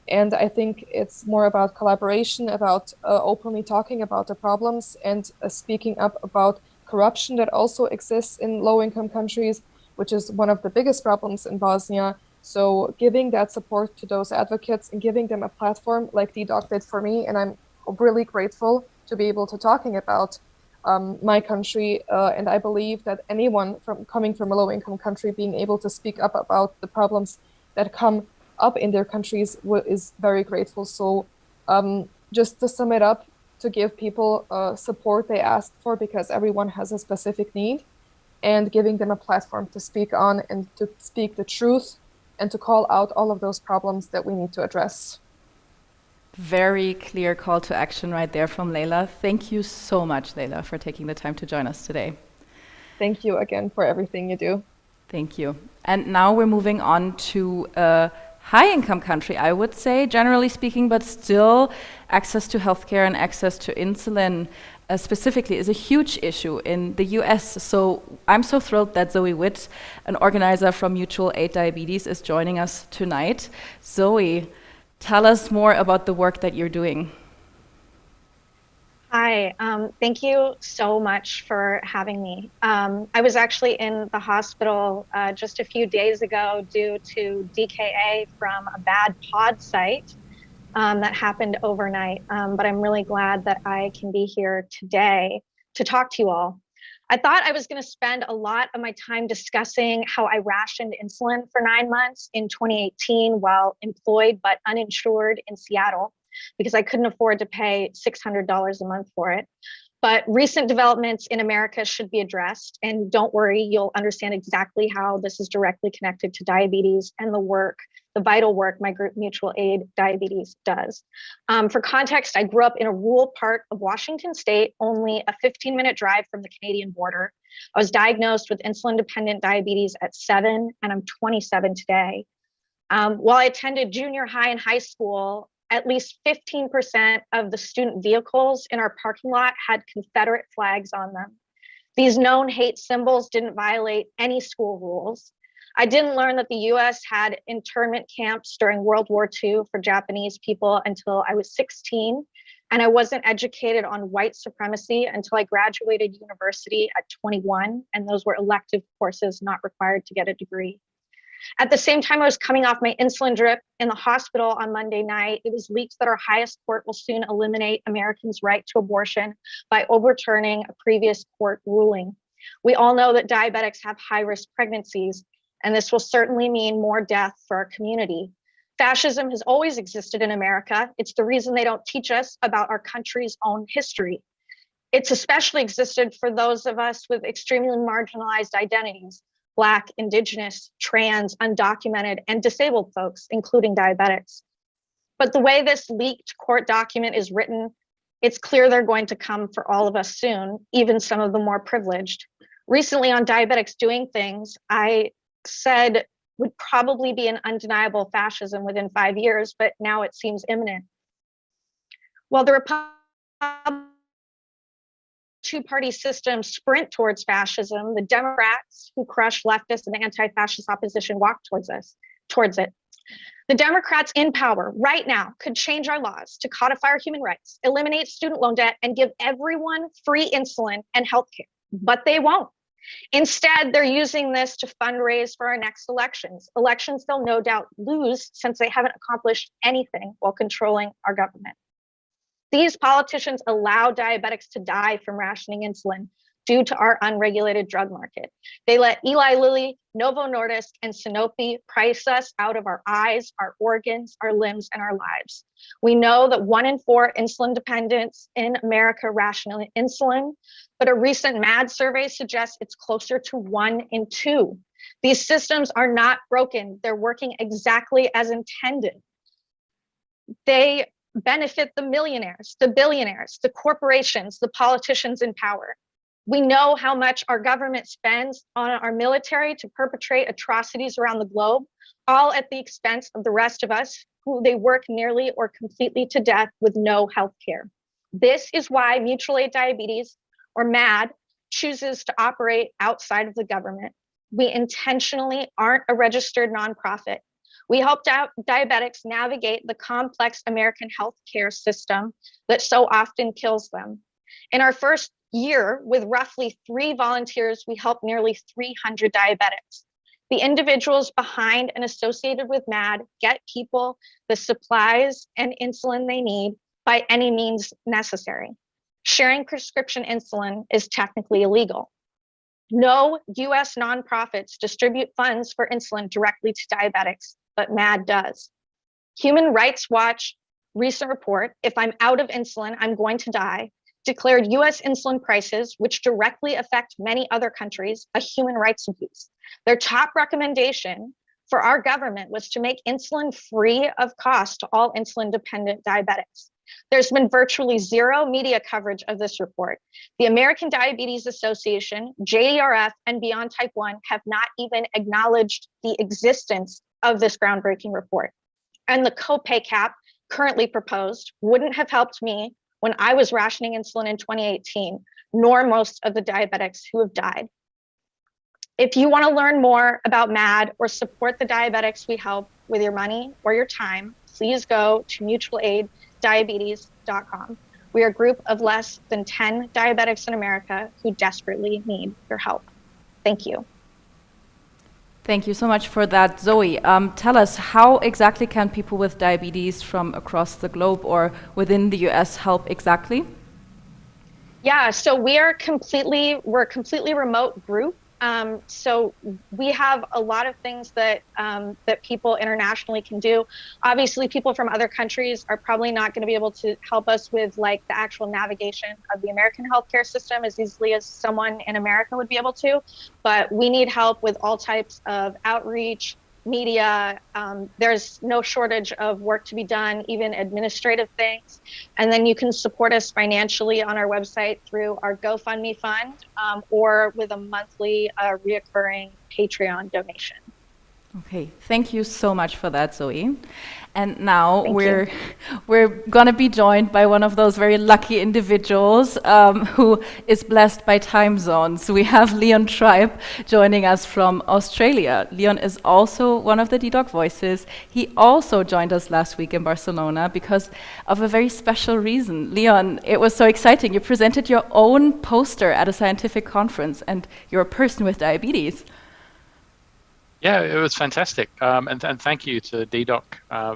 And I think it's more about collaboration, about openly talking about the problems and speaking up about corruption that also exists in low-income countries, which is one of the biggest problems in Bosnia. So giving that support to those advocates and giving them a platform like ddoc did for me, and I'm really grateful to be able to talking about my country. And I believe that anyone coming from a low-income country being able to speak up about the problems that come up in their countries is very grateful. So just to sum it up, to give people support they ask for, because everyone has a specific need, and giving them a platform to speak on and to speak the truth and to call out all of those problems that we need to address. Very clear call to action right there from Leila. Thank you so much, Leila, for taking the time to join us today. Thank you again for everything you do. Thank you. And now we're moving on to a high-income country, I would say, generally speaking, but still access to healthcare and access to insulin specifically is a huge issue in the US. So I'm so thrilled that Zoe Witt, an organizer from Mutual Aid Diabetes, is joining us tonight. Zoe, tell us more about the work that you're doing. Hi, thank you so much for having me. I was actually in the hospital just a few days ago due to DKA from a bad pod site that happened overnight. But I'm really glad that I can be here today to talk to you all. I thought I was going to spend a lot of my time discussing how I rationed insulin for 9 months in 2018 while employed but uninsured in Seattle, because I couldn't afford to pay $600 a month for it. But recent developments in America should be addressed. And don't worry, you'll understand exactly how this is directly connected to diabetes and the vital work my group Mutual Aid Diabetes does. For context, I grew up in a rural part of Washington State, only a 15-minute drive from the Canadian border. I was diagnosed with insulin-dependent diabetes at 7, and I'm 27 today. While I attended junior high and high school, at least 15% of the student vehicles in our parking lot had Confederate flags on them. These known hate symbols didn't violate any school rules. I didn't learn that the US had internment camps during World War II for Japanese people until I was 16, and I wasn't educated on white supremacy until I graduated university at 21, and those were elective courses not required to get a degree. At the same time I was coming off my insulin drip in the hospital on Monday night, it was leaked that our highest court will soon eliminate Americans' right to abortion by overturning a previous court ruling. We all know that diabetics have high-risk pregnancies, and this will certainly mean more death for our community. Fascism has always existed in America. It's the reason they don't teach us about our country's own history. It's especially existed for those of us with extremely marginalized identities: Black, Indigenous, trans, undocumented, and disabled folks, including diabetics. But the way this leaked court document is written, it's clear they're going to come for all of us soon, even some of the more privileged. Recently on Diabetics Doing Things, I said would probably be an undeniable fascism within 5 years, but now it seems imminent. While the Republican two-party system sprint towards fascism, the Democrats, who crush leftist and anti-fascist opposition, walk towards it. The Democrats in power right now could change our laws to codify our human rights, eliminate student loan debt, and give everyone free insulin and healthcare, but they won't. Instead, they're using this to fundraise for our next elections they'll no doubt lose since they haven't accomplished anything while controlling our government. These politicians allow diabetics to die from rationing insulin due to our unregulated drug market. They let Eli Lilly, Novo Nordisk, and Sanofi price us out of our eyes, our organs, our limbs, and our lives. We know that 1 in 4 insulin dependents in America ration insulin, but a recent MAD survey suggests it's closer to 1 in 2. These systems are not broken. They're working exactly as intended. They benefit the millionaires, the billionaires, the corporations, the politicians in power. We know how much our government spends on our military to perpetrate atrocities around the globe, all at the expense of the rest of us, who they work nearly or completely to death with no health care. This is why Mutual Aid Diabetes, or MAD, chooses to operate outside of the government. We intentionally aren't a registered nonprofit. We help diabetics navigate the complex American healthcare system that so often kills them. In our first year, with roughly 3 volunteers, we helped nearly 300 diabetics. The individuals behind and associated with MAD get people the supplies and insulin they need by any means necessary. Sharing prescription insulin is technically illegal. No US nonprofits distribute funds for insulin directly to diabetics, but MAD does. Human Rights Watch recent report, "If I'm out of insulin, I'm going to die," declared US insulin prices, which directly affect many other countries, a human rights abuse. Their top recommendation for our government was to make insulin free of cost to all insulin-dependent diabetics. There's been virtually zero media coverage of this report. The American Diabetes Association, JDRF, and Beyond Type 1 have not even acknowledged the existence of this groundbreaking report. And the copay cap currently proposed wouldn't have helped me when I was rationing insulin in 2018, nor most of the diabetics who have died. If you want to learn more about MAD or support the diabetics we help with your money or your time, please go to mutualaiddiabetes.com. We are a group of less than 10 diabetics in America who desperately need your help. Thank you. Thank you so much for that, Zoe. Tell us, how exactly can people with diabetes from across the globe or within the US help exactly? Yeah, so we're a completely remote group. So we have a lot of things that that people internationally can do. Obviously, people from other countries are probably not going to be able to help us with like the actual navigation of the American healthcare system as easily as someone in America would be able to. But we need help with all types of outreach, media. There's no shortage of work to be done, even administrative things. And then you can support us financially on our website through our GoFundMe fund or with a monthly reoccurring Patreon donation. Okay, thank you so much for that, Zoe. And now we're gonna be joined by one of those very lucky individuals who is blessed by time zones. We have Leon Tribe joining us from Australia. Leon is also one of the ddoc voices. He also joined us last week in Barcelona because of a very special reason. Leon, it was so exciting. You presented your own poster at a scientific conference, and you're a person with diabetes. Yeah, it was fantastic, and thank you to ddoc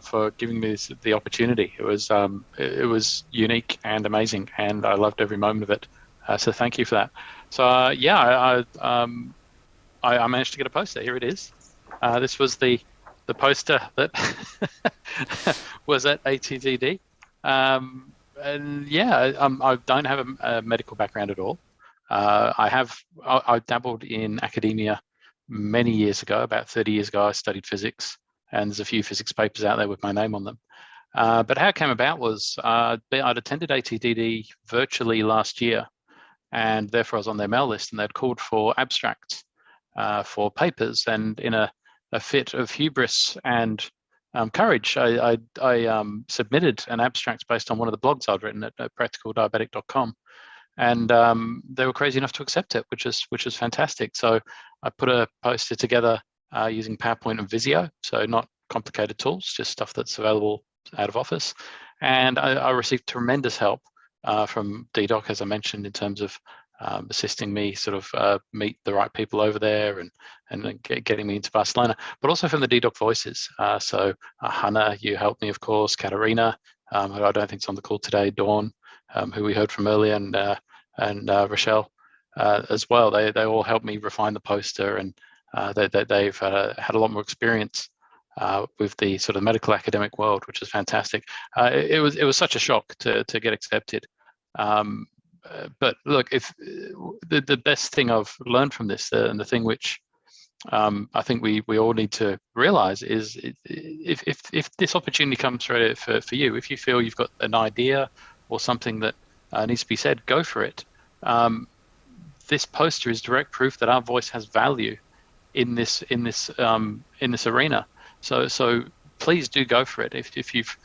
for giving me the opportunity. It was unique and amazing, and I loved every moment of it. So thank you for that. So I managed to get a poster. Here it is. This was the poster that was at Attd, and yeah, I don't have a medical background at all. I dabbled in academia many years ago, about 30 years ago. I studied physics, and there's a few physics papers out there with my name on them. But how it came about was I'd attended Attd virtually last year, and therefore I was on their mail list, and they'd called for abstracts for papers. And in a fit of hubris and courage, I submitted an abstract based on one of the blogs I'd written at practicaldiabetic.com. And they were crazy enough to accept it, which is fantastic. So I put a poster together using PowerPoint and Visio, so not complicated tools, just stuff that's available out of office. And I received tremendous help from ddoc, as I mentioned, in terms of assisting me sort of meet the right people over there and getting me into Barcelona, but also from the ddoc voices. So Hannah, you helped me, of course, Katarina, who I don't think is on the call today, Dawn, who we heard from earlier, and Rochelle as well. They all helped me refine the poster, and they've had a lot more experience with the sort of medical academic world, which is fantastic. It was such a shock to get accepted. But look, if the best thing I've learned from this, and the thing which I think we all need to realize is if this opportunity comes for you, if you feel you've got an idea or something that needs to be said, go for it. This poster is direct proof that our voice has value in this arena. So please do go for it. If you've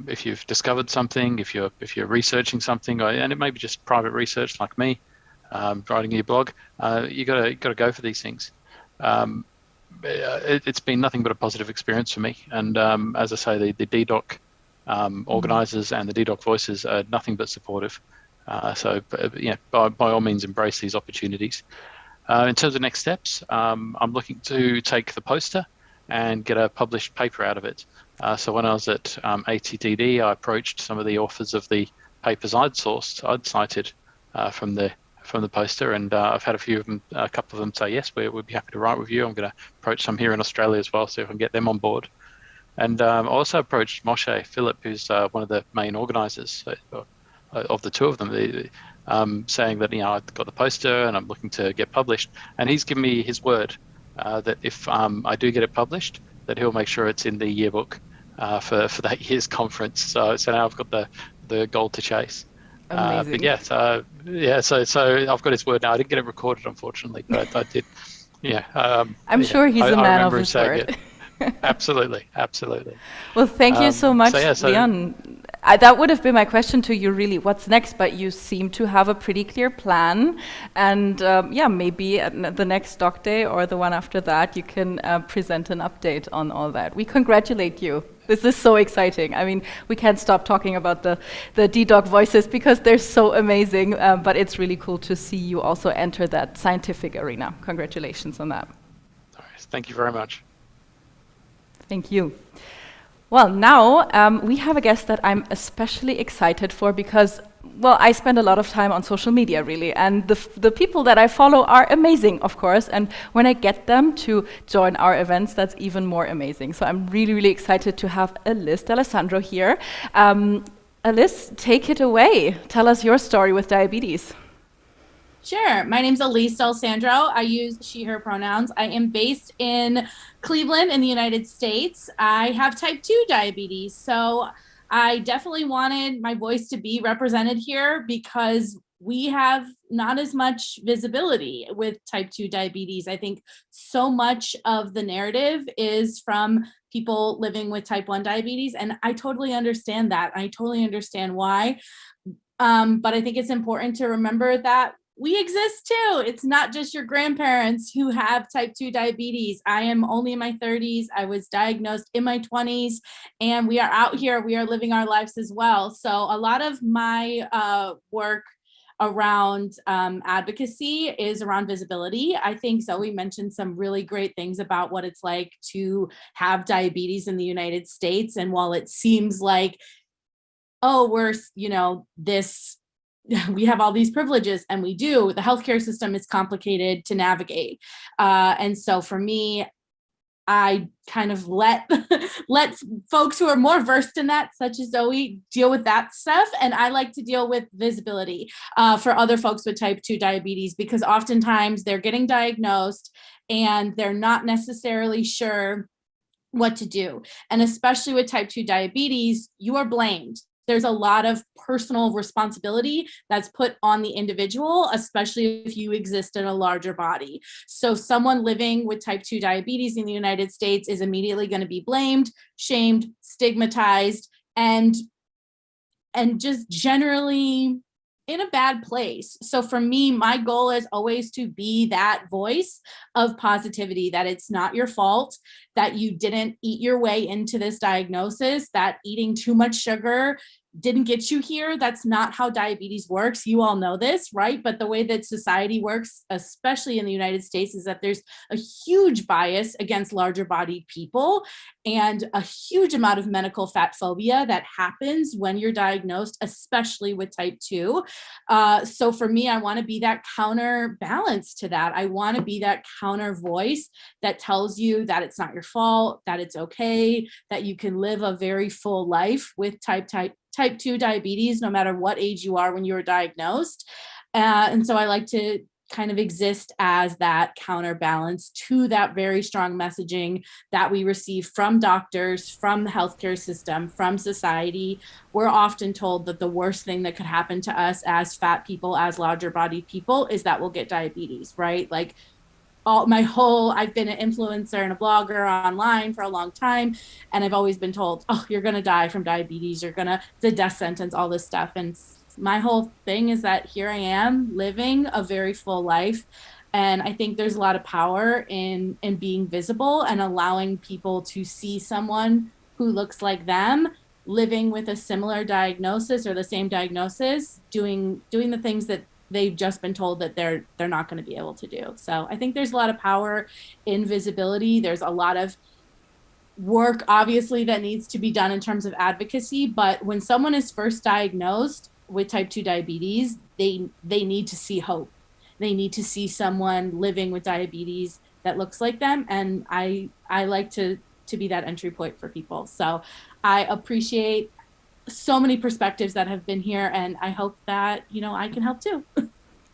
if you've discovered something, if you're researching something, and it may be just private research like me, writing your blog, you gotta go for these things. it's been nothing but a positive experience for me. And as I say, the ddoc organisers and the ddoc voices are nothing but supportive. So by all means, embrace these opportunities. In terms of next steps, I'm looking to take the poster and get a published paper out of it. So when I was at Attd, I approached some of the authors of the papers I'd cited from the poster, and I've had a couple of them say yes, we'd be happy to write with you. I'm going to approach some here in Australia as well, see if I can get them on board. And I also approached Moshe Philip, who's one of the main organisers of the two of them, saying that I've got the poster and I'm looking to get published, and he's given me his word that if I do get it published, that he'll make sure it's in the yearbook for that year's conference. So now I've got the goal to chase. Amazing. But so I've got his word now. I didn't get it recorded, unfortunately, but I did. Yeah. I'm sure he's a man of his word. Absolutely. Well, thank you so much, Leon. That would have been my question to you, really. What's next? But you seem to have a pretty clear plan. And maybe at the next Doc Day or the one after that, you can present an update on all that. We congratulate you. This is so exciting. I mean, we can't stop talking about the ddoc voices because they're so amazing. But it's really cool to see you also enter that scientific arena. Congratulations on that. All right. Thank you very much. Thank you. Well, now we have a guest that I'm especially excited for because, I spend a lot of time on social media, really, and the people that I follow are amazing, of course, and when I get them to join our events, that's even more amazing. So I'm really, really excited to have Alice D'Alessandro here. Alice, take it away. Tell us your story with diabetes. Sure. My name's Elise D'Alessandro. I use she, her pronouns. I am based in Cleveland in the United States. I have type 2 diabetes. So I definitely wanted my voice to be represented here because we have not as much visibility with type 2 diabetes. I think so much of the narrative is from people living with type 1 diabetes. And I totally understand that. I totally understand why. But I think it's important to remember that we exist too. It's not just your grandparents who have type 2 diabetes. I am only in my 30s. I was diagnosed in my 20s, and we are out here. We are living our lives as well. So a lot of my work around advocacy is around visibility. I think Zoe mentioned some really great things about what it's like to have diabetes in the United States. And while it seems like, we're, we have all these privileges, and we do. The healthcare system is complicated to navigate. And so for me, I kind of let folks who are more versed in that, such as Zoe, deal with that stuff. And I like to deal with visibility for other folks with type 2 diabetes, because oftentimes they're getting diagnosed and they're not necessarily sure what to do. And especially with type 2 diabetes, you are blamed. There's a lot of personal responsibility that's put on the individual, especially if you exist in a larger body. So someone living with type 2 diabetes in the United States is immediately going to be blamed, shamed, stigmatized, and just generally in a bad place. So for me, my goal is always to be that voice of positivity, that it's not your fault, that you didn't eat your way into this diagnosis, that eating too much sugar didn't get you here. That's not how diabetes works. You all know this, right? But the way that society works, especially in the United States, is that there's a huge bias against larger bodied people and a huge amount of medical fat phobia that happens when you're diagnosed, especially with type 2. So for me, I want to be that counterbalance to that. I want to be that counter voice that tells you that it's not your fault, that it's okay, that you can live a very full life with type 2 diabetes, no matter what age you are when you were diagnosed. And so I like to kind of exist as that counterbalance to that very strong messaging that we receive from doctors, from the healthcare system, from society. We're often told that the worst thing that could happen to us as fat people, as larger bodied people, is that we'll get diabetes, right? Like I've been an influencer and a blogger online for a long time, and I've always been told, you're going to die from diabetes, it's a death sentence, all this stuff. And my whole thing is that here I am living a very full life. And I think there's a lot of power in being visible and allowing people to see someone who looks like them, living with a similar diagnosis or the same diagnosis, doing the things that they've just been told that they're not going to be able to do. So I think there's a lot of power in visibility. There's a lot of work, obviously, that needs to be done in terms of advocacy. But when someone is first diagnosed with type 2 diabetes, they need to see hope. They need to see someone living with diabetes that looks like them. And I like to be that entry point for people. So I appreciate so many perspectives that have been here, and I hope that, I can help too.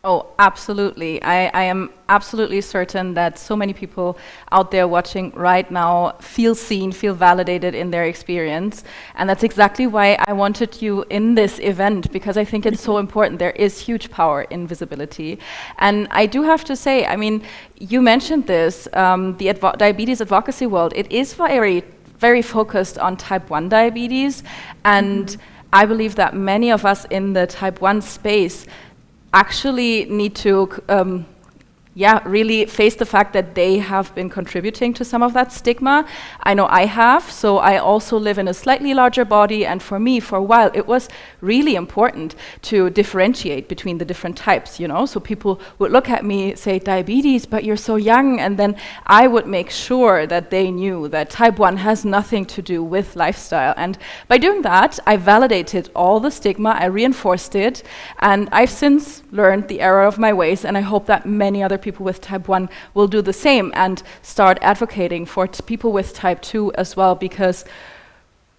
Oh, absolutely. I am absolutely certain that so many people out there watching right now feel seen, feel validated in their experience. And that's exactly why I wanted you in this event, because I think it's so important. There is huge power in visibility. And I do have to say, I mean, you mentioned this, the diabetes advocacy world, it is very, very focused on type 1 diabetes. And I believe that many of us in the type 1 space actually need to really face the fact that they have been contributing to some of that stigma. I know I have, so I also live in a slightly larger body, and for me, for a while, it was really important to differentiate between the different types, So people would look at me, say, diabetes, but you're so young, and then I would make sure that they knew that type 1 has nothing to do with lifestyle. And by doing that, I validated all the stigma, I reinforced it, and I've since learned the error of my ways, and I hope that many other people with type 1 will do the same and start advocating for people with type 2 as well, because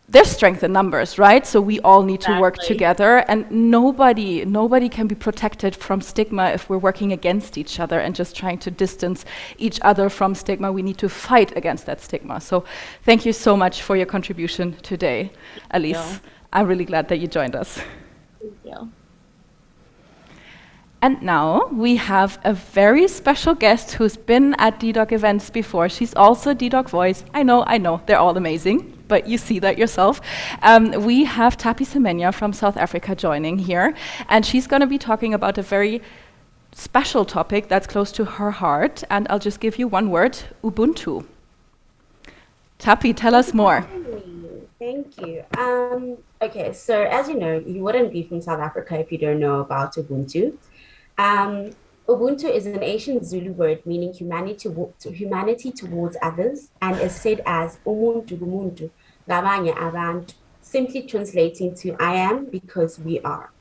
there's strength in numbers, right? So we all need to work together, and nobody can be protected from stigma if we're working against each other and just trying to distance each other from stigma. We need to fight against that stigma. So thank you so much for your contribution today, Alice. I'm really glad that you joined us. Thank you. And now we have a very special guest who's been at ddoc events before. She's also a ddoc voice. I know, they're all amazing, but you see that yourself. We have Tapi Semenya from South Africa joining here, and she's going to be talking about a very special topic that's close to her heart, and I'll just give you one word, Ubuntu. Tapi, tell us more. Thank you. Okay, so as you know, you wouldn't be from South Africa if you don't know about Ubuntu. Ubuntu is an ancient Zulu word meaning humanity towards others, and is said as umuntu gumuntu, ngabanye abantu, simply translating to I am because we are.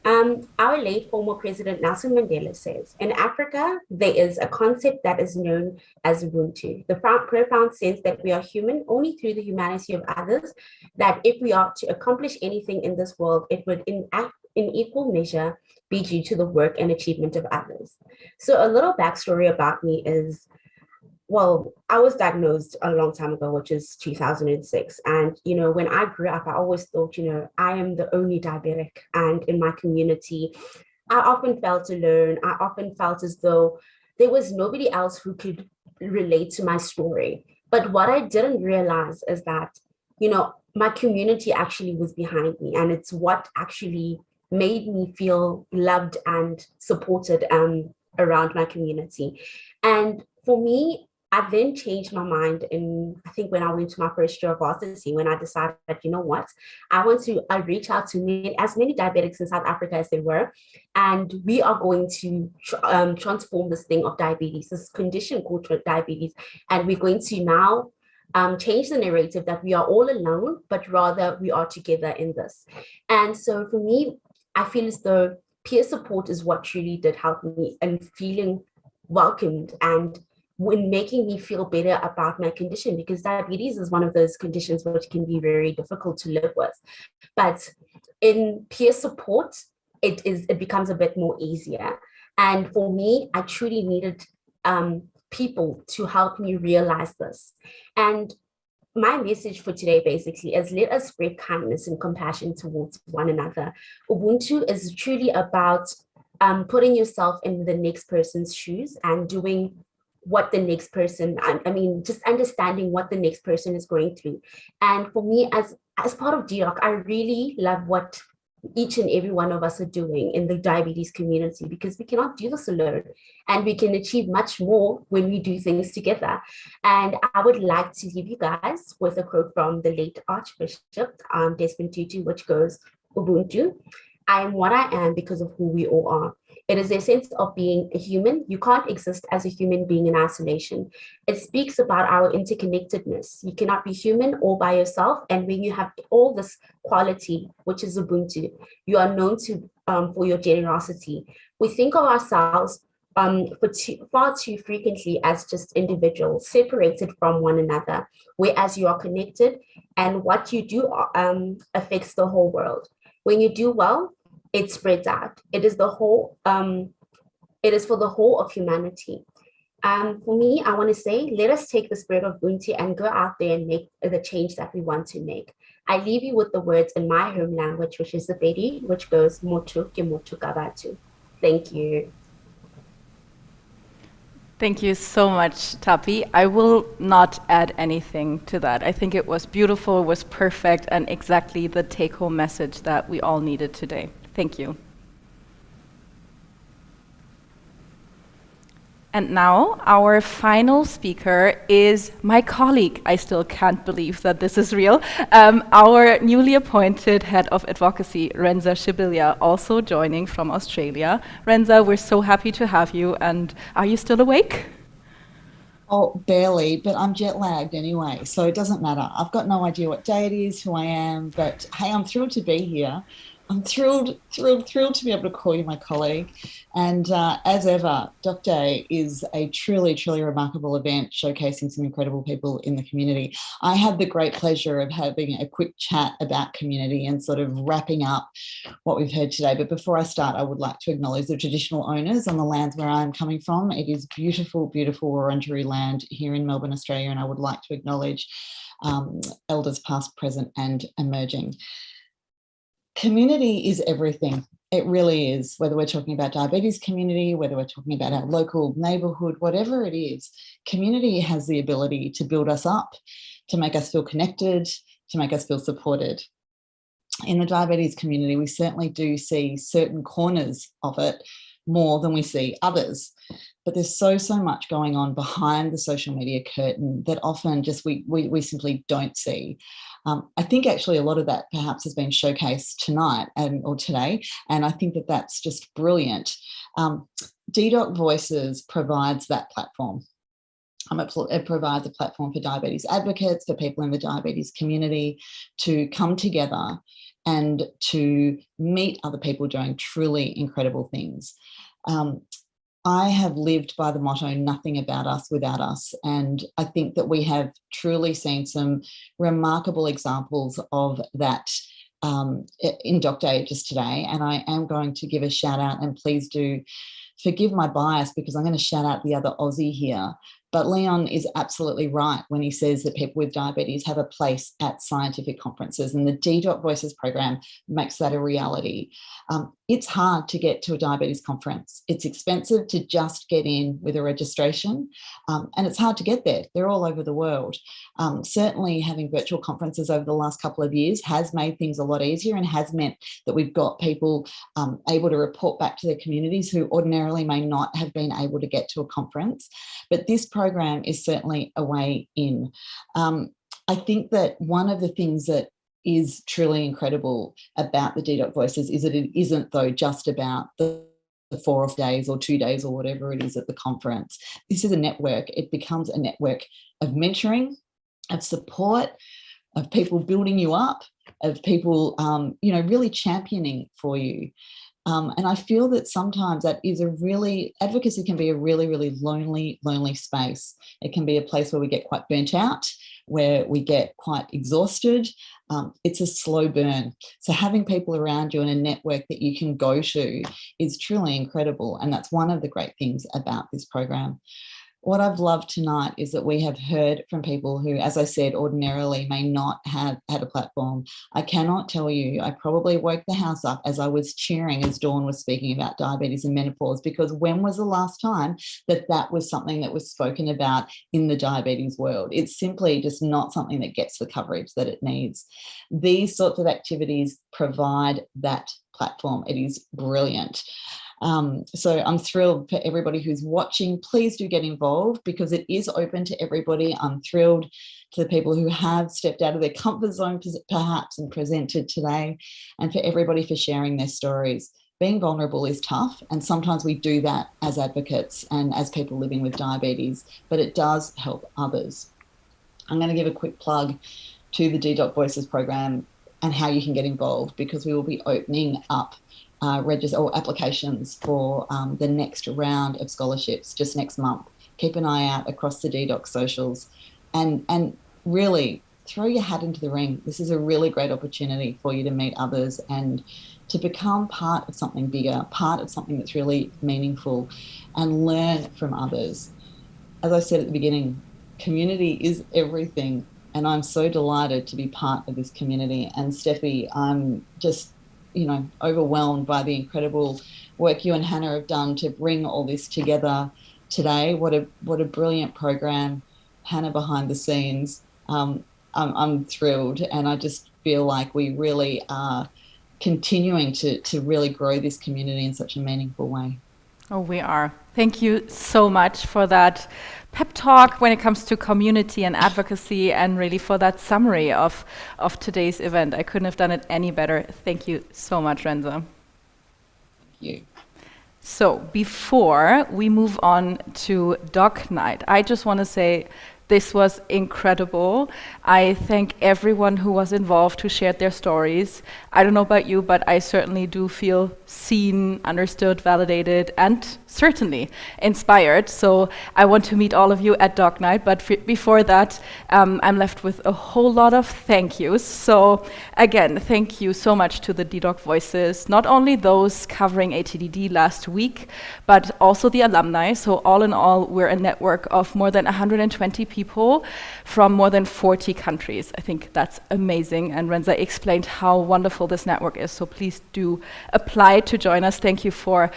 Our late former President Nelson Mandela says, in Africa, there is a concept that is known as Ubuntu, the profound sense that we are human only through the humanity of others, that if we are to accomplish anything in this world, it would in equal measure be due to the work and achievement of others. So a little backstory about me is, well, I was diagnosed a long time ago, which is 2006. And, when I grew up, I always thought, I am the only diabetic. And in my community, I often felt alone. I often felt as though there was nobody else who could relate to my story. But what I didn't realize is that, my community actually was behind me. And it's what actually made me feel loved and supported around my community. And for me, I then changed my mind I think when I went to my first year of Advocacy, when I decided, you know what, I reach out to as many diabetics in South Africa as there were, and we are going to transform this thing of diabetes, this condition called diabetes, and we're going to now change the narrative that we are all alone, but rather we are together in this. And so for me, I feel as though peer support is what truly did help me in feeling welcomed and in making me feel better about my condition, because diabetes is one of those conditions which can be very difficult to live with. But in peer support, it becomes a bit more easier. And for me, I truly needed people to help me realize this. And my message for today basically is, let us spread kindness and compassion towards one another. Ubuntu is truly about putting yourself in the next person's shoes and doing what the next person, just understanding what the next person is going through. And for me, as part of ddoc, I really love what each and every one of us are doing in the diabetes community, because we cannot do this alone, and we can achieve much more when we do things together. And I would like to leave you guys with a quote from the late Archbishop Desmond Tutu, which goes, Ubuntu, I am what I am because of who we all are. It is a sense of being a human. You can't exist as a human being in isolation. It speaks about our interconnectedness. You cannot be human all by yourself. And when you have all this quality, which is Ubuntu, you are known to for your generosity. We think of ourselves far too frequently as just individuals separated from one another, whereas you are connected, and what you do affects the whole world. When you do well, it spreads out. It is the whole. It is for the whole of humanity. For me, I want to say, let us take the spirit of Ubuntu and go out there and make the change that we want to make. I leave you with the words in my home language, which is the Pedi, which goes Motu ke motu kabatu. Thank you. Thank you so much, Tapi. I will not add anything to that. I think it was beautiful, it was perfect, and exactly the take-home message that we all needed today. Thank you. And now our final speaker is my colleague. I still can't believe that this is real. Our newly appointed head of advocacy, Renza Shibilia, also joining from Australia. Renza, we're so happy to have you. And are you still awake? Oh, barely, but I'm jet lagged anyway, so it doesn't matter. I've got no idea what day it is, who I am, but hey, I'm thrilled to be here. I'm thrilled to be able to call you my colleague. And as ever, Docday is a truly, truly remarkable event showcasing some incredible people in the community. I had the great pleasure of having a quick chat about community and sort of wrapping up what we've heard today. But before I start, I would like to acknowledge the traditional owners on the lands where I'm coming from. It is beautiful, beautiful Wurundjeri land here in Melbourne, Australia, and I would like to acknowledge elders past, present and emerging. Community is everything. It really is, whether we're talking about diabetes community, whether we're talking about our local neighbourhood, whatever it is, community has the ability to build us up, to make us feel connected, to make us feel supported. In the diabetes community, we certainly do see certain corners of it more than we see others. But there's so much going on behind the social media curtain that often just we simply don't see. I think actually a lot of that perhaps has been showcased tonight or today, and I think that that's just brilliant. ddoc Voices provides that platform. It provides a platform for diabetes advocates, for people in the diabetes community to come together and to meet other people doing truly incredible things. I have lived by the motto, nothing about us without us. And I think that we have truly seen some remarkable examples of that in Docday just today. And I am going to give a shout out, and please do forgive my bias because I'm going to shout out the other Aussie here. But Leon is absolutely right when he says that people with diabetes have a place at scientific conferences, and the ddoc Voices program makes that a reality. It's hard to get to a diabetes conference. It's expensive to just get in with a registration, and it's hard to get there. They're all over the world. Certainly having virtual conferences over the last couple of years has made things a lot easier and has meant that we've got people able to report back to their communities who ordinarily may not have been able to get to a conference. But this program is certainly a way in. I think that one of the things that is truly incredible about the ddoc Voices is that it isn't, though, just about the 4 days or 2 days or whatever it is at the conference. This is a network. It becomes a network of mentoring, of support, of people building you up, of people, really championing for you. And I feel that sometimes that is advocacy can be a really, really lonely space. It can be a place where we get quite burnt out, where we get quite exhausted. It's a slow burn. So having people around you in a network that you can go to is truly incredible. And that's one of the great things about this program. What I've loved tonight is that we have heard from people who, as I said, ordinarily may not have had a platform. I cannot tell you, I probably woke the house up as I was cheering as Dawn was speaking about diabetes and menopause, because when was the last time that that was something that was spoken about in the diabetes world? It's simply just not something that gets the coverage that it needs. These sorts of activities provide that platform. It is brilliant. So I'm thrilled for everybody who's watching. Please do get involved because it is open to everybody. I'm thrilled to the people who have stepped out of their comfort zone perhaps and presented today, and for everybody for sharing their stories. Being vulnerable is tough, and sometimes we do that as advocates and as people living with diabetes, but it does help others. I'm going to give a quick plug to the ddoc Voices program and how you can get involved, because we will be opening up applications for the next round of scholarships just next month. Keep an eye out across the ddoc socials and really throw your hat into the ring. This is a really great opportunity for you to meet others and to become part of something bigger, part of something that's really meaningful, and learn from others. As I said at the beginning, community is everything, and I'm so delighted to be part of this community. And Steffi, I'm just overwhelmed by the incredible work you and Hannah have done to bring all this together today. What a brilliant program. Hannah behind the scenes. I'm thrilled, and I just feel like we really are continuing to really grow this community in such a meaningful way. Oh, we are. Thank you so much for that pep talk when it comes to community and advocacy, and really for that summary of today's event. I couldn't have done it any better. Thank you so much, Renza. Thank you. So before we move on to Doc Night, I just want to say this was incredible. I thank everyone who was involved, who shared their stories. I don't know about you, but I certainly do feel seen, understood, validated, and certainly inspired. So I want to meet all of you at Doc Night, but before that, I'm left with a whole lot of thank yous. So again, thank you so much to the ddoc Voices, not only those covering ATDD last week, but also the alumni. So all in all, we're a network of more than 120 people from more than 40 countries. I think that's amazing, and Renza explained how wonderful this network is, so please do apply to join us. Thank you for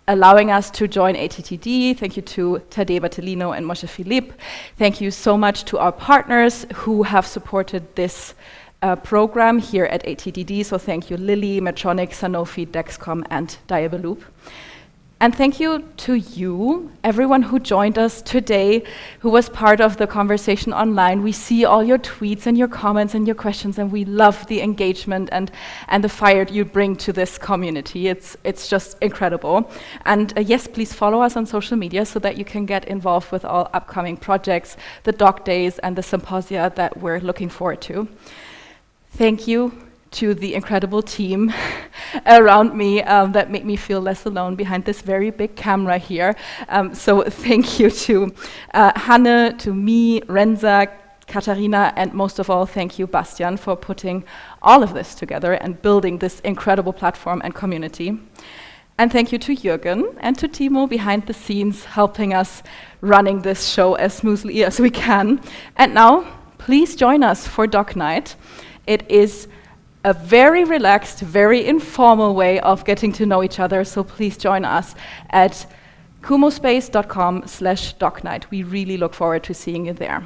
allowing us to join ATTD. Thank you to Tadej Bartolino and Moshe Philippe. Thank you so much to our partners who have supported this program here at ATDD. So thank you Lilly, Medtronic, Sanofi, Dexcom, and Diabeloop. And thank you to you, everyone who joined us today, who was part of the conversation online. We see all your tweets and your comments and your questions, and we love the engagement and the fire you bring to this community. It's just incredible. And yes, please follow us on social media so that you can get involved with all upcoming projects, the doc days and the symposia that we're looking forward to. Thank you to the incredible team around me that make me feel less alone behind this very big camera here. So thank you to Hanne, to me, Renza, Katharina, and most of all, thank you, Bastian, for putting all of this together and building this incredible platform and community. And thank you to Jürgen and to Timo behind the scenes, helping us running this show as smoothly as we can. And now, please join us for Doc Night. It is a very relaxed, very informal way of getting to know each other, so please join us at kumospace.com/docnight. We really look forward to seeing you there.